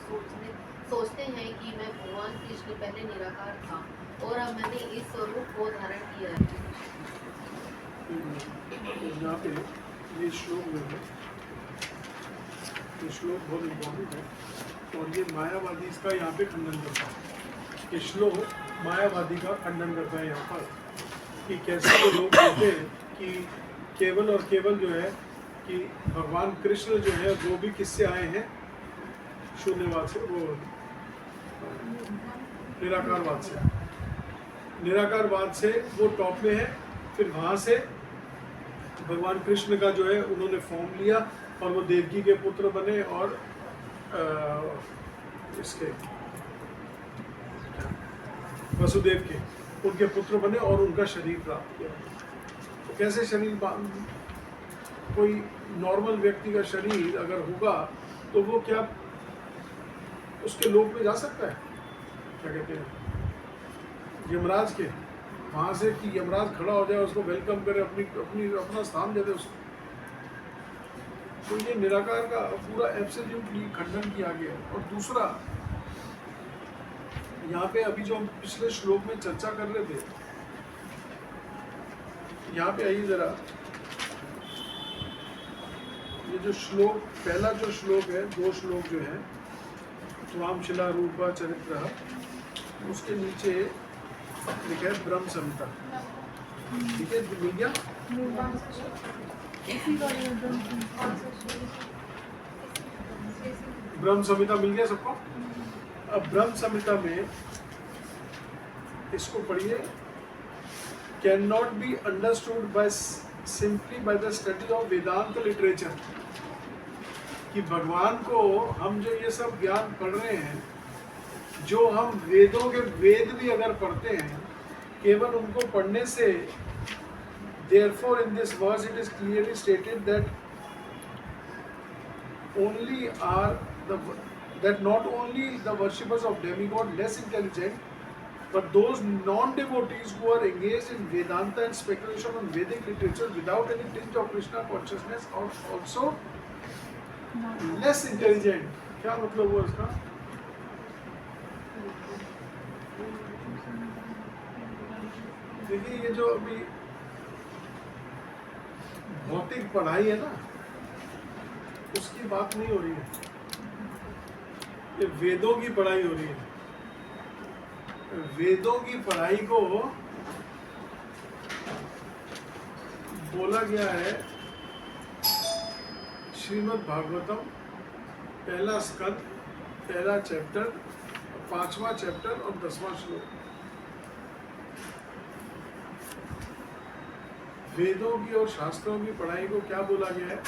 सोचते हैं कि मैं भगवान कृष्ण पहले निराकार था और अब मैंने इस स्वरूप को धारण किया है।
यहाँ पे ये श्लोक में है, ये श्लोक बहुत इम्पोर्टेंट है और ये मायावादी इसका यहाँ पे खंडन करता है। ये श्लोक मायावादी का खंडन करता है यहाँ पर कि कैसे वो लोग कहते हैं कि केवल और केवल जो है कि भगवान कृष्ण जो है वो भी किससे आए हैं, शून्यवाद से, वो निराकारवाद से। निराकारवाद से वो टॉप में है, फिर वहाँ से भगवान कृष्ण का जो है उन्होंने फॉर्म लिया और वो देवकी के पुत्र बने और इसके वसुदेव के उनके पुत्र बने और उनका शरीर प्राप्त किया। तो कैसे शरीर, कोई नॉर्मल व्यक्ति का शरीर अगर होगा तो वो क्या उसके लोक में जा सकता है, क्या कहते हैं यमराज के, वहाँ से कि यमराज खड़ा हो जाए उसको वेलकम करे, अपना स्थान दे दे उसको। तो ये निराकार का पूरा एब्सोल्यूटली खंडन किया गया। और दूसरा यहाँ पे अभी जो हम पिछले श्लोक में चर्चा कर रहे थे, यहाँ पे आइए जरा, ये जो श्लोक, पहला जो श्लोक है, दो श्लोक जो है त्वामशिला रूपा चरित्र, उसके नीचे लिखा है ब्रह्म संहिता। ठीक है, मिल गया? ब्रह्म संहिता मिल गया सबको? अब ब्रह्म संहिता में इसको पढ़िए। Can not be understood by simply by the study of Vedanta literature, कि भगवान को हम जो ये सब ज्ञान पढ़ रहे हैं, जो हम वेदों के वेद भी अगर पढ़ते हैं, केवल उनको पढ़ने से, therefore in this verse it is clearly stated that not only the worshippers of demigod less intelligent, but those non-devotees who are engaged in Vedanta and speculation on Vedic literature without any tinge of Krishna consciousness are also less intelligent. क्या मतलब हुआ इसका? देखिए, ये जो अभी भौतिक पढ़ाई है ना, उसकी बात नहीं हो रही है, ये वेदों की पढ़ाई हो रही है। वेदों की पढ़ाई को बोला गया है श्रीमद् भागवतम पहला स्कंद, पहला चैप्टर, 5वां चैप्टर और 10वां श्लोक। वेदों की और शास्त्रों की पढ़ाई को क्या बोला गया है?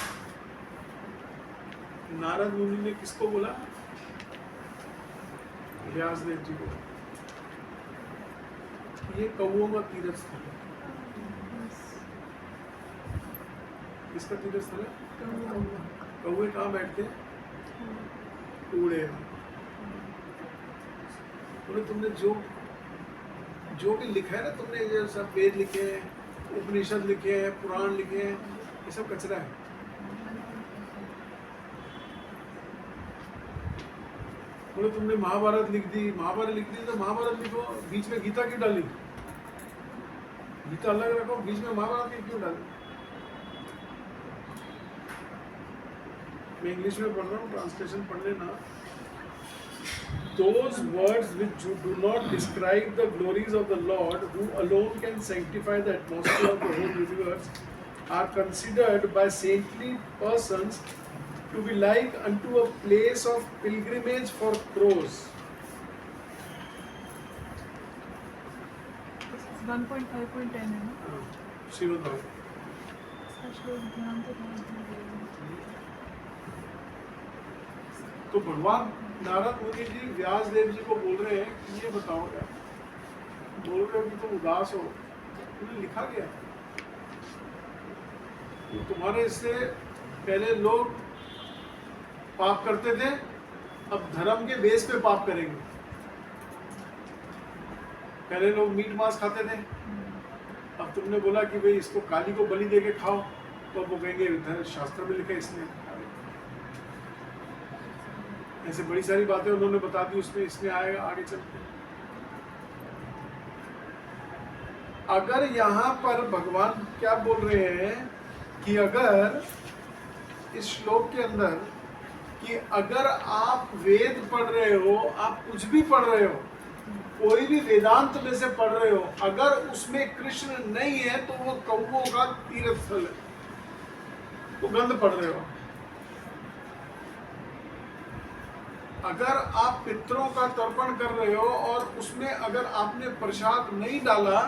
नारद मुनि ने किसको बोला? व्यासदेव जी को, ये कौओं का तीर्थ स्थल है। किसका तीर्थ स्थल है? कौवे कहाँ बैठते हैं? कूड़े में। बोले तुमने जो भी लिखा है ना, तुमने ये सब वेद लिखे हैं, उपनिषद लिखे हैं, पुराण लिखे हैं, ये सब कचरा है। बोले तुमने महाभारत लिख दी, महाभारत लिख दी तो महाभारत लिखो, बीच में गीता क्यों डाली? गीता अलग रखो, बीच में महाभारत क्यों डाली? मैं इंग्लिश में पढ़ रहा हूँ, ट्रांसलेशन पढ़ लेना। Those words which do not describe the glories of the Lord, who alone can sanctify the atmosphere of the whole universe, are considered by saintly persons to be like unto a place of pilgrimage for crows.
1.5.10 है ना?
श्रीमद् भागवत।
इसका श्लोक ध्यान से पढ़ना।
तो भगवान नारद मुनि जी व्यास देव जी को बोल रहे हैं कि ये बताओ क्या, बोल रहे हो कि तुम उदास हो, उन्हें लिखा गया कि तुम्हारे इससे पहले लोग पाप करते थे, अब धर्म के बेस पे पाप करेंगे। पहले लोग मीट मांस खाते थे, अब तुमने बोला कि भाई इसको काली को बलि दे के खाओ, तो अब वो कहेंगे शास्त्र में लिखा है इसने। ऐसे बड़ी सारी बातें उन्होंने बता दी, उसमें इसमें आएगा आगे चलते। अगर यहाँ पर भगवान क्या बोल रहे हैं कि अगर इस श्लोक के अंदर कि अगर आप वेद पढ़ रहे हो, आप कुछ भी पढ़ रहे हो, कोई भी वेदांत में से पढ़ रहे हो, अगर उसमें कृष्ण नहीं है तो वो कौओं का तीर्थ स्थल है, तो गंध पढ़ रहे हो। अगर आप पितरों का तर्पण कर रहे हो और उसमें अगर आपने प्रसाद नहीं डाला,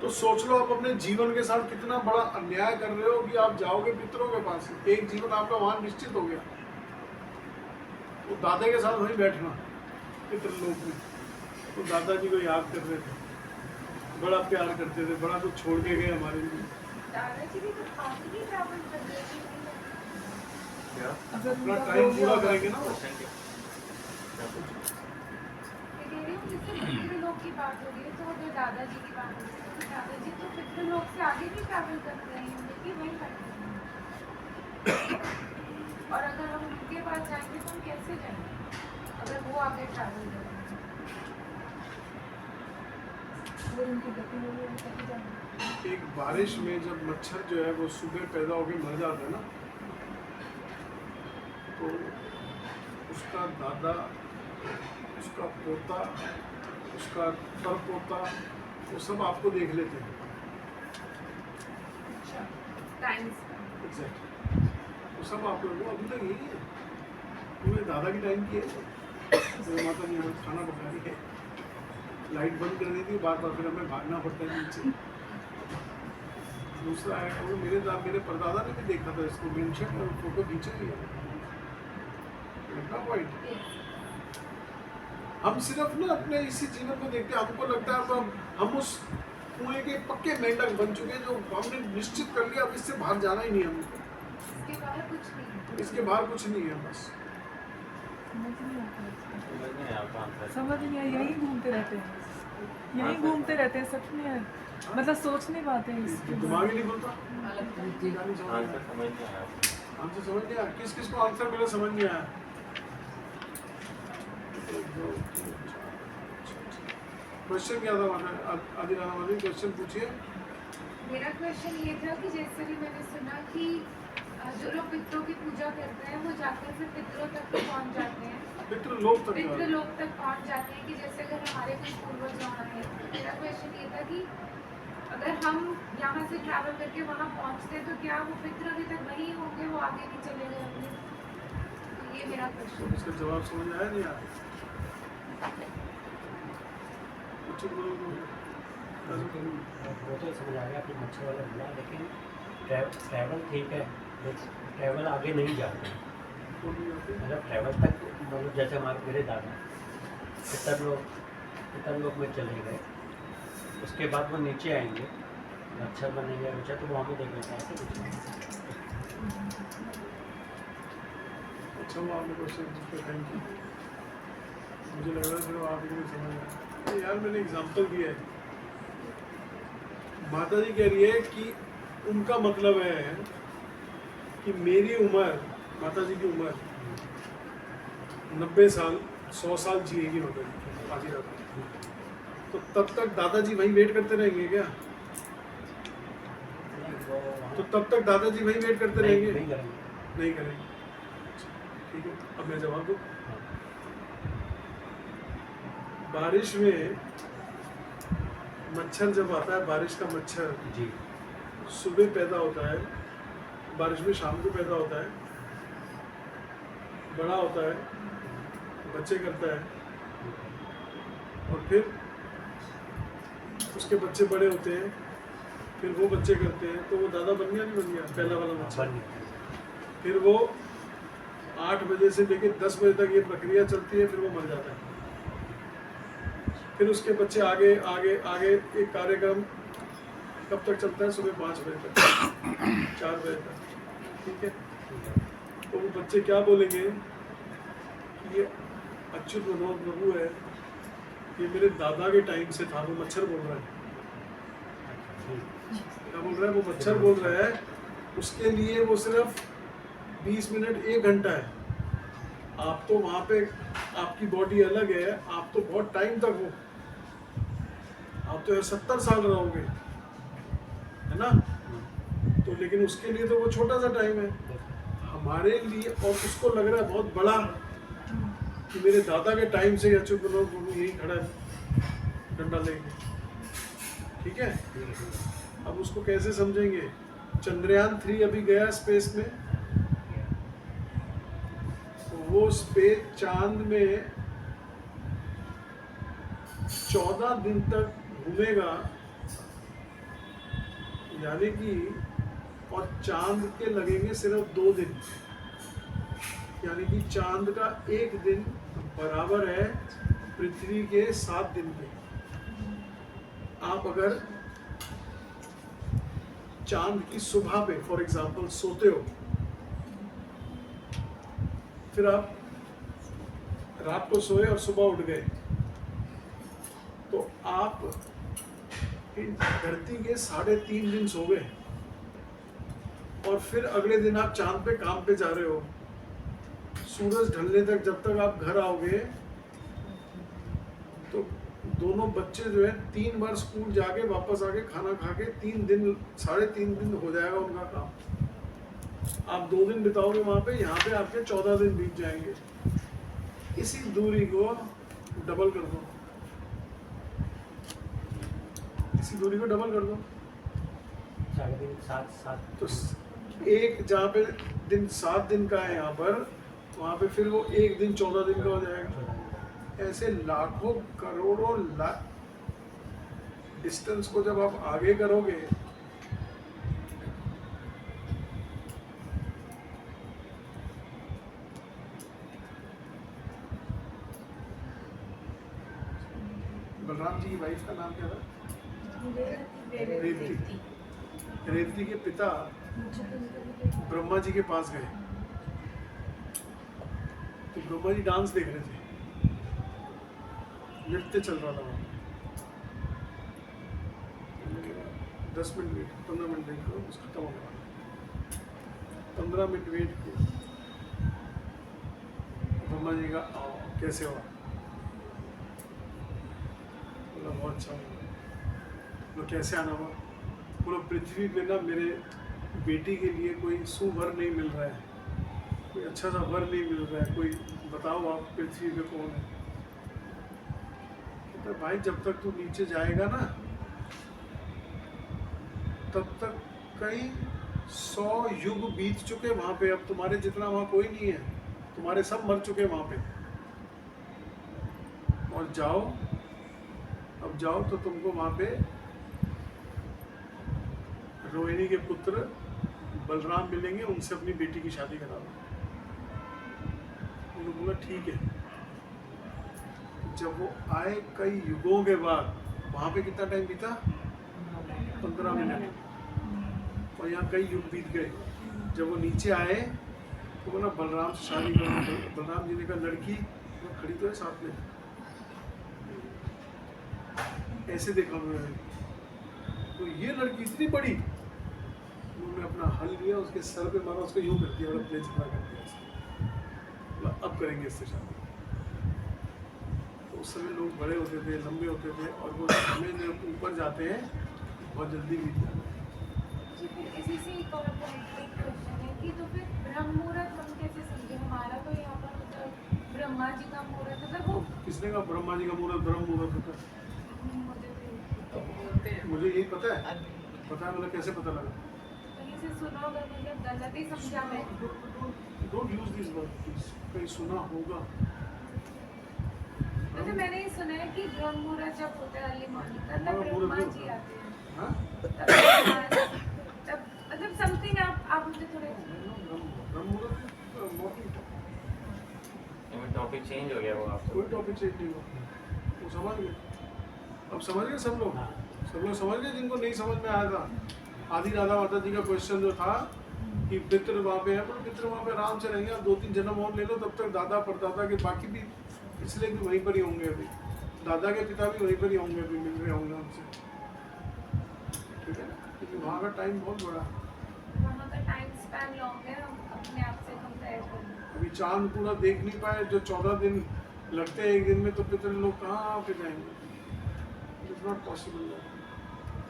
तो सोच लो आप अपने जीवन के साथ कितना बड़ा अन्याय कर रहे हो कि आप जाओगे पितरों के पास। एक जीवन आपका वहां निश्चित हो गया, तो दादा के साथ वहीं बैठना पितृलोक में। तो दादाजी को याद कर रहे थे, बड़ा प्यार करते थे, बड़ा कुछ छोड़ के गए हमारे लिए।
दादाजी भी तो काफी ही ट्रैवल कर रहे थे।
अगर
अपना
उनका
टाइम
हो
पूरा
गया
करेंगे ना।
पितृलोक की बात हो रही है, तो अगर दादाजी की बात हो रही है, तो दादाजी तो पितृलोक से आगे भी ट्रैवल करते हैं, उनकी वही करते हैं। और अगर हम उनके पास जाएंगे तो हम कैसे जाएंगे अगर वो आगे ट्रैवल करेंगे?
अगर उनकी गति हो गई तो जाएंगे।
एक बारिश में जब मच्छर जो है वो सुबह पैदा होकर मर जाता है ना, तो उसका दादा, उसका पोता, उसका परपोता, वो सब आपको देख लेते हैं। एग्जैक्टली, वो सब आप लोगों को अभी तक यही है। तुम्हें दादा की टाइम की है, तो माता ने हमें खाना पका रही है, लाइट बंद कर दी थी, बार बार फिर हमें भागना पड़ता है नीचे। दूसरा है वो मेरे परदादा ने भी देखा था इसको, मेंशन और फोटो खींचे भी है। पॉइंट हम सिर्फ ना अपने इसी जीवन को देखते हैं, हमको लगता है तो हम उस कुएं के पक्के मेंढक बन चुके हैं, जो हमने निश्चित कर लिया अब इससे बाहर जाना ही नहीं हमको।
इसके बाहर कुछ नहीं,
इसके बाहर कुछ नहीं है, बस
समझ नहीं आता है।
समझ
समझ नहीं आया, यहीं घूमते रहते हैं, यहीं घूमते रहते हैं, सच में है। मतलब सोच नहीं पाते हैं इसके
दिमाग ही नहीं खुलता।
अलग तरीके का
आंसर समझ नहीं आया।
आंसर समझ नहीं आया, किस किस को आंसर मिला समझ नहीं आया। क्वेश्चन क्या था हमारा? आदि राणा वाली क्वेश्चन पूछिए।
मेरा क्वेश्चन ये था कि जैसे कि मैंने सुना कि जो लोग पितरों की पूजा करते हैं वो जाकर फिर पितरों तक भी पहुंच जाते हैं,
पितृलोक तक
पितृलोक तक पहुंच जाते हैं। कि जैसे अगर हमारे कुछ पूर्वज वहाँ हैं, मेरा क्वेश्चन ये था कि अगर हम यहाँ से ट्रैवल करके वहाँ पहुँचते हैं तो क्या वो पितर अभी तक वहीं होंगे, वो आगे नहीं चले गए होंगे? तो ये मेरा क्वेश्चन।
इसका जवाब समझ आया नहीं आया? कुछ बोलो।
वो तो समझ आ गया आपने मच्छर वाला बोला, लेकिन ट्रैवल ठीक है, ट्रैवल आगे नहीं जाते, मतलब ट्रैवल तक, मतलब जैसे हमारे मेरे दादा पितरलोक में चले गए, उसके बाद वो नीचे आएंगे, मच्छर बनेंगे बच्चा, तो वहाँ पे देख लेते हैं ऐसे कुछ नहीं।
अच्छा वो आपने क्वेश्चन थैंक यू। मुझे लग रहा है सिर्फ आप ही समझ आए यार, मैंने एग्जांपल दिया है। माता जी कह रही है कि उनका मतलब है कि मेरी उम्र, माता जी की उम्र 90 साल 100 साल जिएगी माता जी आधी रात, तो तब तक दादाजी वहीं वेट करते रहेंगे क्या? तो तब तक दादाजी वहीं वेट करते रहेंगे? नहीं करेंगे। ठीक है, अब मैं जवाब दूँ। बारिश में मच्छर जब आता है, बारिश का मच्छर
जी
सुबह पैदा होता है, बारिश में शाम को पैदा होता है, बड़ा होता है, बच्चे करता है, और फिर उसके बच्चे बड़े होते हैं, फिर वो बच्चे करते हैं, तो वो दादा बन गया नहीं बन गया पहला वाला मच्छर? फिर वो 8 बजे से लेकर 10 बजे तक ये प्रक्रिया चलती है, फिर वो मर जाता है। फिर उसके बच्चे आगे आगे आगे एक कार्यक्रम कब तक चलता है? सुबह 5 बजे तक 4 बजे तक। ठीक है, तो वो बच्चे क्या बोलेंगे कि ये अच्युत मनोहर प्रभु है, ये मेरे दादा के टाइम से था। वो मच्छर बोल रहा है, क्या बोल रहा है? वो मच्छर बोल रहा है। उसके लिए वो सिर्फ 20 मिनट 1 घंटा है। आप तो वहाँ पे आपकी बॉडी अलग है, आप तो बहुत टाइम तक हो, आप तो 70 साल रहोगे, है ना? तो लेकिन उसके लिए तो वो छोटा सा टाइम है, हमारे लिए। और उसको लग रहा है बहुत बड़ा कि मेरे दादा के टाइम से अच्युत मनोहर प्रभु यही खड़ा है डंडा लेके। ठीक है, अब उसको कैसे समझेंगे? चंद्रयान 3 अभी गया स्पेस में, वो स्पेस चांद में 14 दिन तक घूमेगा, यानी कि, और चांद के लगेंगे सिर्फ 2 दिन, यानी कि चांद का 1 दिन बराबर है पृथ्वी के 7 दिन के। आप अगर चांद की सुबह पे फॉर एग्जांपल सोते हो, फिर आप रात को सोए और सुबह उठ गए, तो आप धरती के 3.5 दिन सो गए, और फिर अगले दिन आप चांद पे काम पे जा रहे हो। सूरज ढलने तक जब तक आप घर आओगे, तो दोनों बच्चे जो है 3 बार स्कूल जाके वापस आके खाना खा के 3 दिन 3.5 दिन हो जाएगा उनका काम। आप 2 दिन बिताओगे वहाँ पे, यहाँ पे आपके 14 दिन बीत जाएंगे। इसी दूरी को डबल कर दो, इसी दूरी को डबल कर दो,
7.5
तो एक जहाँ पे दिन 7 दिन का है यहाँ पर, वहाँ पे फिर वो 1 दिन 14 दिन का हो जाएगा। ऐसे लाखों करोड़ों लाख डिस्टेंस को जब आप आगे करोगे, बलराम जी की वाइफ का नाम क्या था? रेवती। रेवती के पिता ब्रह्मा जी के पास गए, तो ब्रह्मा जी डांस देख रहे थे, नृत्य चल रहा था वहाँ। 10 मिनट वेट, 15 मिनट वेट करो, बस खत्म हो गया। 15 मिनट वेट किया, ब्रह्मा जी का आओ, कैसे हो? बोला बहुत अच्छा हुआ। बोलो कैसे आना हुआ? बोलो पृथ्वी पे ना मेरे बेटी के लिए कोई सुवर नहीं मिल रहा है, कोई अच्छा सा वर नहीं मिल रहा है, कोई बताओ आप पृथ्वी पे कौन है? कहता भाई जब तक तू नीचे जाएगा ना, तब तक कई 100 युग बीत चुके वहाँ पे। अब तुम्हारे जितना वहाँ कोई नहीं है, तुम्हारे सब मर चुके वहाँ पे। और जाओ, अब जाओ तो तुमको वहाँ पे रोहिणी के पुत्र बलराम मिलेंगे, उनसे अपनी बेटी की शादी करा दो। उन्होंने बोला ठीक है। जब वो आए कई युगों के बाद, वहाँ पे कितना टाइम बीता? 15 मिनट। और यहाँ कई युग बीत गए। जब वो नीचे आए तो बोला बलराम से शादी करो। बलराम जी ने कहा लड़की वो खड़ी तो है साथ में। ऐसे देखा उन्होंने, तो ये लड़की इतनी बड़ी, उन्होंने अपना हल लिया, उसके सर पे मारा, उसको यूं कर दिया और अपने जितना कर दिया। अब करेंगे इससे शादी। तो उस समय लोग बड़े होते थे, लंबे होते थे, और वो समय जब ऊपर जाते हैं बहुत जल्दी बीत जाते हैं।
इसी से एक और क्वेश्चन है कि तो फिर ब्रह्म मुहूर्त हम कैसे समझे? हमारा तो यहाँ पर मतलब ब्रह्मा जी का मुहूर्त, मतलब वो
किसने कहा ब्रह्मा जी का मुहूर्त ब्रह्म मुहूर्त होता है? मुझे यही पता है। पता है मतलब कैसे पता लगा?
कहीं से सुना होगा, मतलब गलत ही समझा मैं।
Don't use this word please. कहीं सुना होगा।
मतलब मैंने ये सुना है कि ब्रह्म मुहूर्त जब होता है अर्ली मॉर्निंग का, तब ब्रह्मा जी आते हैं।
हाँ?
तब मतलब समथिंग आप मुझे थोड़े
ब्रह्म मुहूर्त मॉर्निंग।
टॉपिक चेंज हो गया वो आपको।
कोई टॉपिक चेंज नहीं हुआ, वो समझ गए। अब समझ गए सब लोग। सब लोग समझ गए जिनको नहीं समझ में आया था। आदि राधा माता जी का क्वेश्चन जो था कि पितृ वहाँ पे है, तो पितृ वहाँ पे आराम से रहेंगे। आप 2-3 जन्म और ले लो, तब तक दादा परदादा के बाकी भी पिछले भी वहीं पर ही होंगे। अभी दादा के पिता भी वहीं पर ही होंगे, अभी मिल रहे होंगे उनसे। ठीक है, क्योंकि वहाँ का टाइम बहुत बड़ा है।
वहाँ का टाइम स्पैन लॉन्ग है, हम अपने आप से कंपेयर करें।
अभी चांद पूरा देख नहीं पाए, जो 14 दिन लगते हैं एक दिन में, तो पितृ लोग कहाँ पे जाएंगे? It's not possible.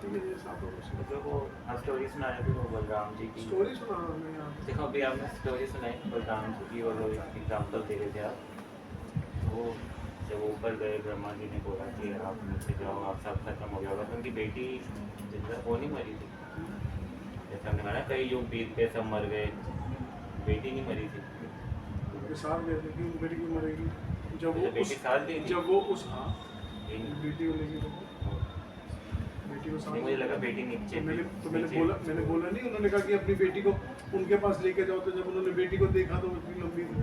ठीक है, ये साफ है।
जो वो आप स्टोरी सुना रहे थे वो बलराम जी की
स्टोरी सुना रहा हूँ मैं यहाँ।
देखो अभी आपने स्टोरी सुनाई बलराम जी की, और एग्जाम्पल दे रहे थे आप। वो जब ऊपर गए ब्रह्मा जी ने बोला कि आप नीचे जाओ, आप सब खत्म हो गया होगा, तो उनकी बेटी जिंदा वो नहीं मरी थी। जैसे हमने कहा ना कई युग बीत गए, सब मर गए, बेटी नहीं मरी थी।
उनके साथ गए थे कि बेटी क्यों मरेगी? जब वो
बेटी साथ गई थी।
जब वो उस हाँ बेटी को लेके बेटी को साथ।
मुझे लगा बेटी नीचे थी।
मैंने बोला नहीं, उन्होंने कहा कि अपनी बेटी को उनके पास लेके जाओ। तो जब उन्होंने बेटी को देखा तो वो इतनी लंबी थी।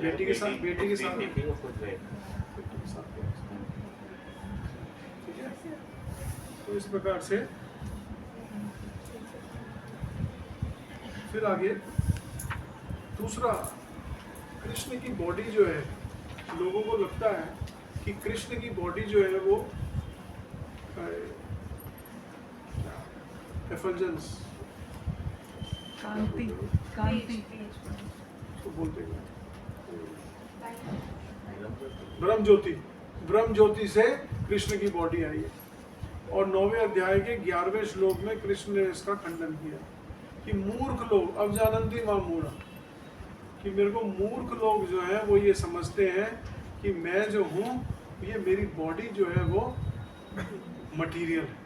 बेटी के साथ
थी वो खुद गए।
ठीक है, तो इस प्रकार से फिर आगे दूसरा, कृष्ण की बॉडी जो है, लोगों को लगता है कि कृष्ण की बॉडी जो है वो एफल्जेंस
कांति
तो बोलते हैं ब्रह्म ज्योति से कृष्ण की बॉडी आई है। और 9वें अध्याय के 11वें श्लोक में कृष्ण ने इसका खंडन किया कि मूर्ख लोग, अब जानन्ति मां मूढ़ा, कि मेरे को मूर्ख लोग जो है वो ये समझते हैं कि मैं जो हूँ, ये मेरी बॉडी जो है वो मटेरियल है।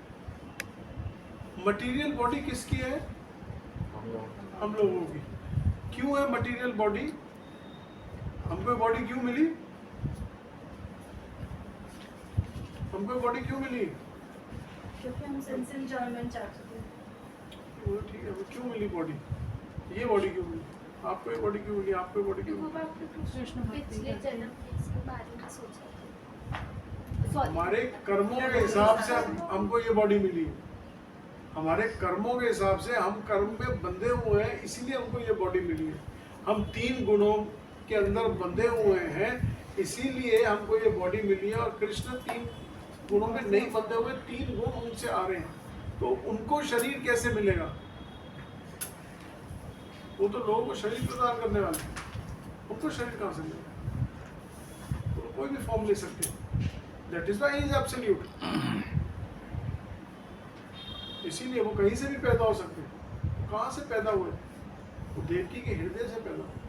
मटेरियल बॉडी किसकी है? हम लोगों की। क्यों है मटेरियल बॉडी? हमको बॉडी क्यों मिली? हमको बॉडी क्यों मिली?
क्योंकि हम सेंस एंजॉयमेंट चाहते थे।
वो ठीक है, वो क्यों मिली बॉडी? ये बॉडी क्यों मिली? आपको ये बॉडी क्यों मिली? आपको ये बॉडी क्यों मिली?
पिछले जन्म इसके बारे में सोचा था।
हमारे कर्मों के हिसाब से हमको ये बॉडी मिली है। हमारे कर्मों के हिसाब से हम कर्म में बंधे हुए हैं, इसीलिए हमको ये बॉडी मिली है। हम 3 गुणों के अंदर बंधे हुए हैं, इसीलिए हमको ये बॉडी मिली है। और कृष्ण 3 गुणों में नहीं बंधे हुए, 3 गुण उनसे आ रहे हैं, तो उनको शरीर कैसे मिलेगा? वो तो लोगों को शरीर प्रदान करने वाले हैं, उनको शरीर कहाँ से मिलेगा? तो कोई भी फॉर्म ले सकते हैं। That is why he is absolute. इसीलिए वो कहीं से भी पैदा हो सकते हैं। तो कहाँ से पैदा हुए? वो देवकी के हृदय से पैदा हुए।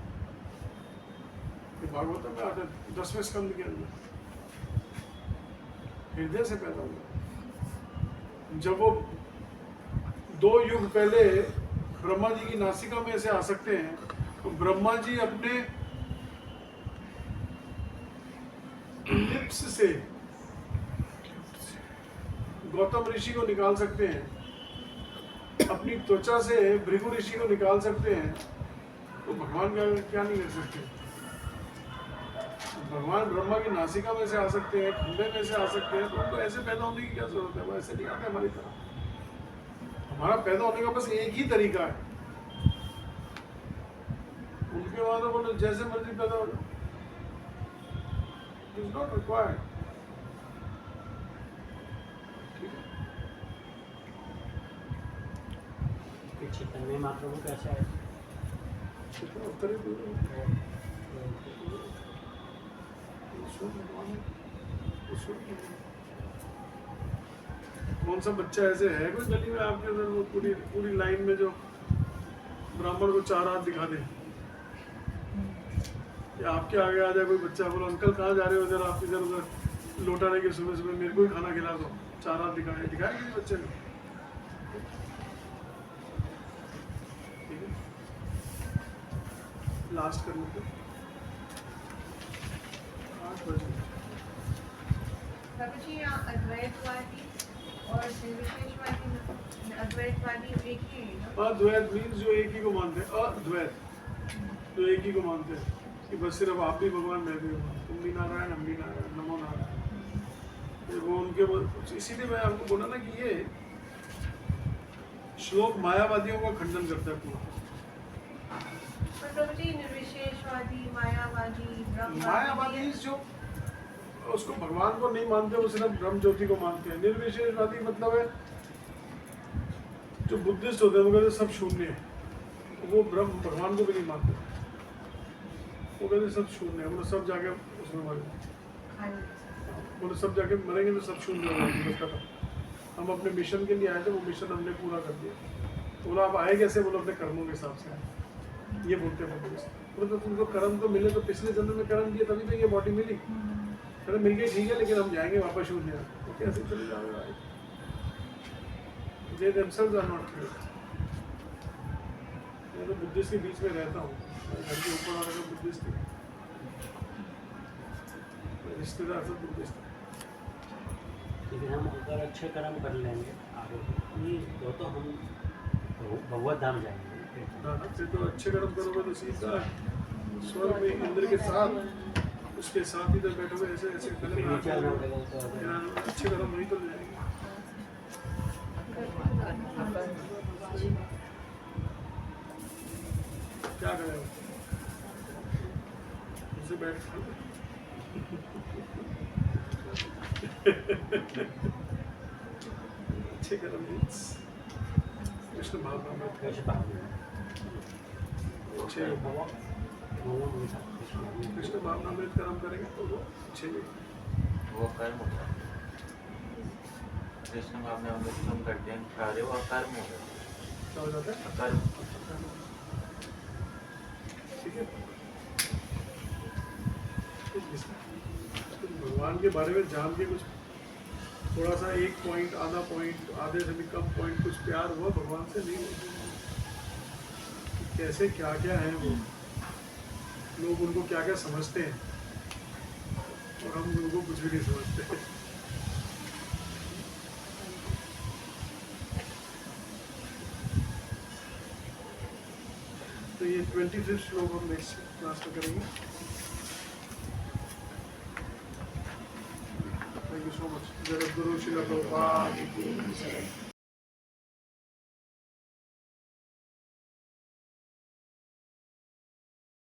भागवत में आता है 10वें स्कंद के अंदर, हृदय से पैदा हुआ। जब वो 2 युग पहले ब्रह्मा जी की नासिका में से आ सकते हैं, तो ब्रह्मा जी अपने लिप्स से गौतम ऋषि को निकाल सकते हैं, अपनी त्वचा से भृगु ऋषि को निकाल सकते हैं, तो भगवान क्या नहीं कर सकते? भगवान ब्रह्मा की नासिका में से आ सकते हैं, खंभे में से आ सकते हैं, तो उनको ऐसे पैदा होने की क्या जरूरत है? वो ऐसे नहीं आते हमारी तरह। हमारा पैदा होने का बस एक ही तरीका है, उनके वहां तो बोलो जैसे मर्जी पैदा हो जाओ, it is not required.
Chaitanya Mahaprabhu कैसे आए?
कितना उत्तर ही दे रहे हो। ईश्वर भगवान, ईश्वर भगवान। कौन सा बच्चा ऐसे है कोई गली में आपके अंदर वो पूरी पूरी लाइन में जो ब्राह्मण को 4 हाथ दिखा दे, या आपके आगे आ जाए कोई बच्चा, बोलो अंकल कहाँ जा रहे हो, इधर आप इधर उधर लौटा रहे कि सुबह सुबह मेरे को ही खाना खिला दो, 4 हाथ दिखाए किसी बच्चे को? ठीक है, लास्ट करने को 8 बजे।
प्रभु जी यहाँ अद्वैतवादी और निर्विशेषवादी, अद्वैतवादी एक ही है ना?
अद्वैत मीन्स जो एक ही को मानते हैं, अद्वैत जो एक ही को मानते हैं कि बस सिर्फ आप भी भगवान, मैं भी भगवान, तुम भी नारायण, हम भी नारायण, नमो नारायण। वो उनके, इसीलिए मैं आपको बोला ना कि ये श्लोक मायावादियों का खंडन करता है पूरा।
प्रभु जी निर्विशेषवादी, मायावादी,
मायावादी जो उसको भगवान को नहीं मानते, वो सिर्फ ब्रह्म ज्योति को मानते हैं। निर्विशेषवादी मतलब है जो बुद्धिस्ट होते हैं, वो कहते सब शून्य है, वो ब्रह्म भगवान को भी नहीं मानते, वो कहते सब शून्य है, वो सब जाके उसमें मर जाए, वो सब जाके मरेंगे तो सब शून्य हो जाएंगे। हम अपने मिशन के लिए आए थे, वो मिशन हमने पूरा कर दिया। बोला आप आए कैसे? बोलो अपने कर्मों के हिसाब से आए, ये बोलते हैं बोलो तो तुमको कर्म तो मिले, तो पिछले जन्म में कर्म किया तभी तो ये बॉडी मिली। अरे मिल गई ठीक है, लेकिन हम जाएंगे वापस शून्य, तो कैसे चले जाओगे भाई? They themselves are not clear। मैं तो बुद्धिस्ट के बीच में रहता हूँ, घर के ऊपर वाला का बुद्धिस्ट है, रिश्तेदार सब बुद्धिस्ट है।
लेकिन हम अगर अच्छे कर्म कर लेंगे आगे तो हम भगवत धाम जाएंगे।
हाँ, फिर तो अच्छे कर्म करोगे तो सीधा स्वर्ग में इंद्र के साथ, उसके साथ इधर बैठोगे, ऐसे ऐसे अच्छे कर्म वही तो ले जाएंगे। क्या करेगा उसे बैठ अच्छे कर्म कृष्ण भावना में अच्छे कृष्ण भावना में कर्म करेंगे तो वो अच्छे
वो कर्म होता है। कृष्ण भावना में हम करते हैं कार्य, वो कर्म हो जाता है।
क्या हो जाता है?
कर्म।
ठीक है, भगवान के बारे में जान के कुछ थोड़ा सा एक पॉइंट, आधा पॉइंट, आधे से भी कम पॉइंट कुछ प्यार हुआ भगवान से नहीं हुआ। कैसे क्या क्या है वो लोग, उनको क्या क्या समझते हैं, और हम उनको कुछ भी नहीं समझते। तो ये 25 श्लोक हम नेक्स्ट क्लास में करेंगे। Thank you so much. Jagat Guru Srila Prabhupada.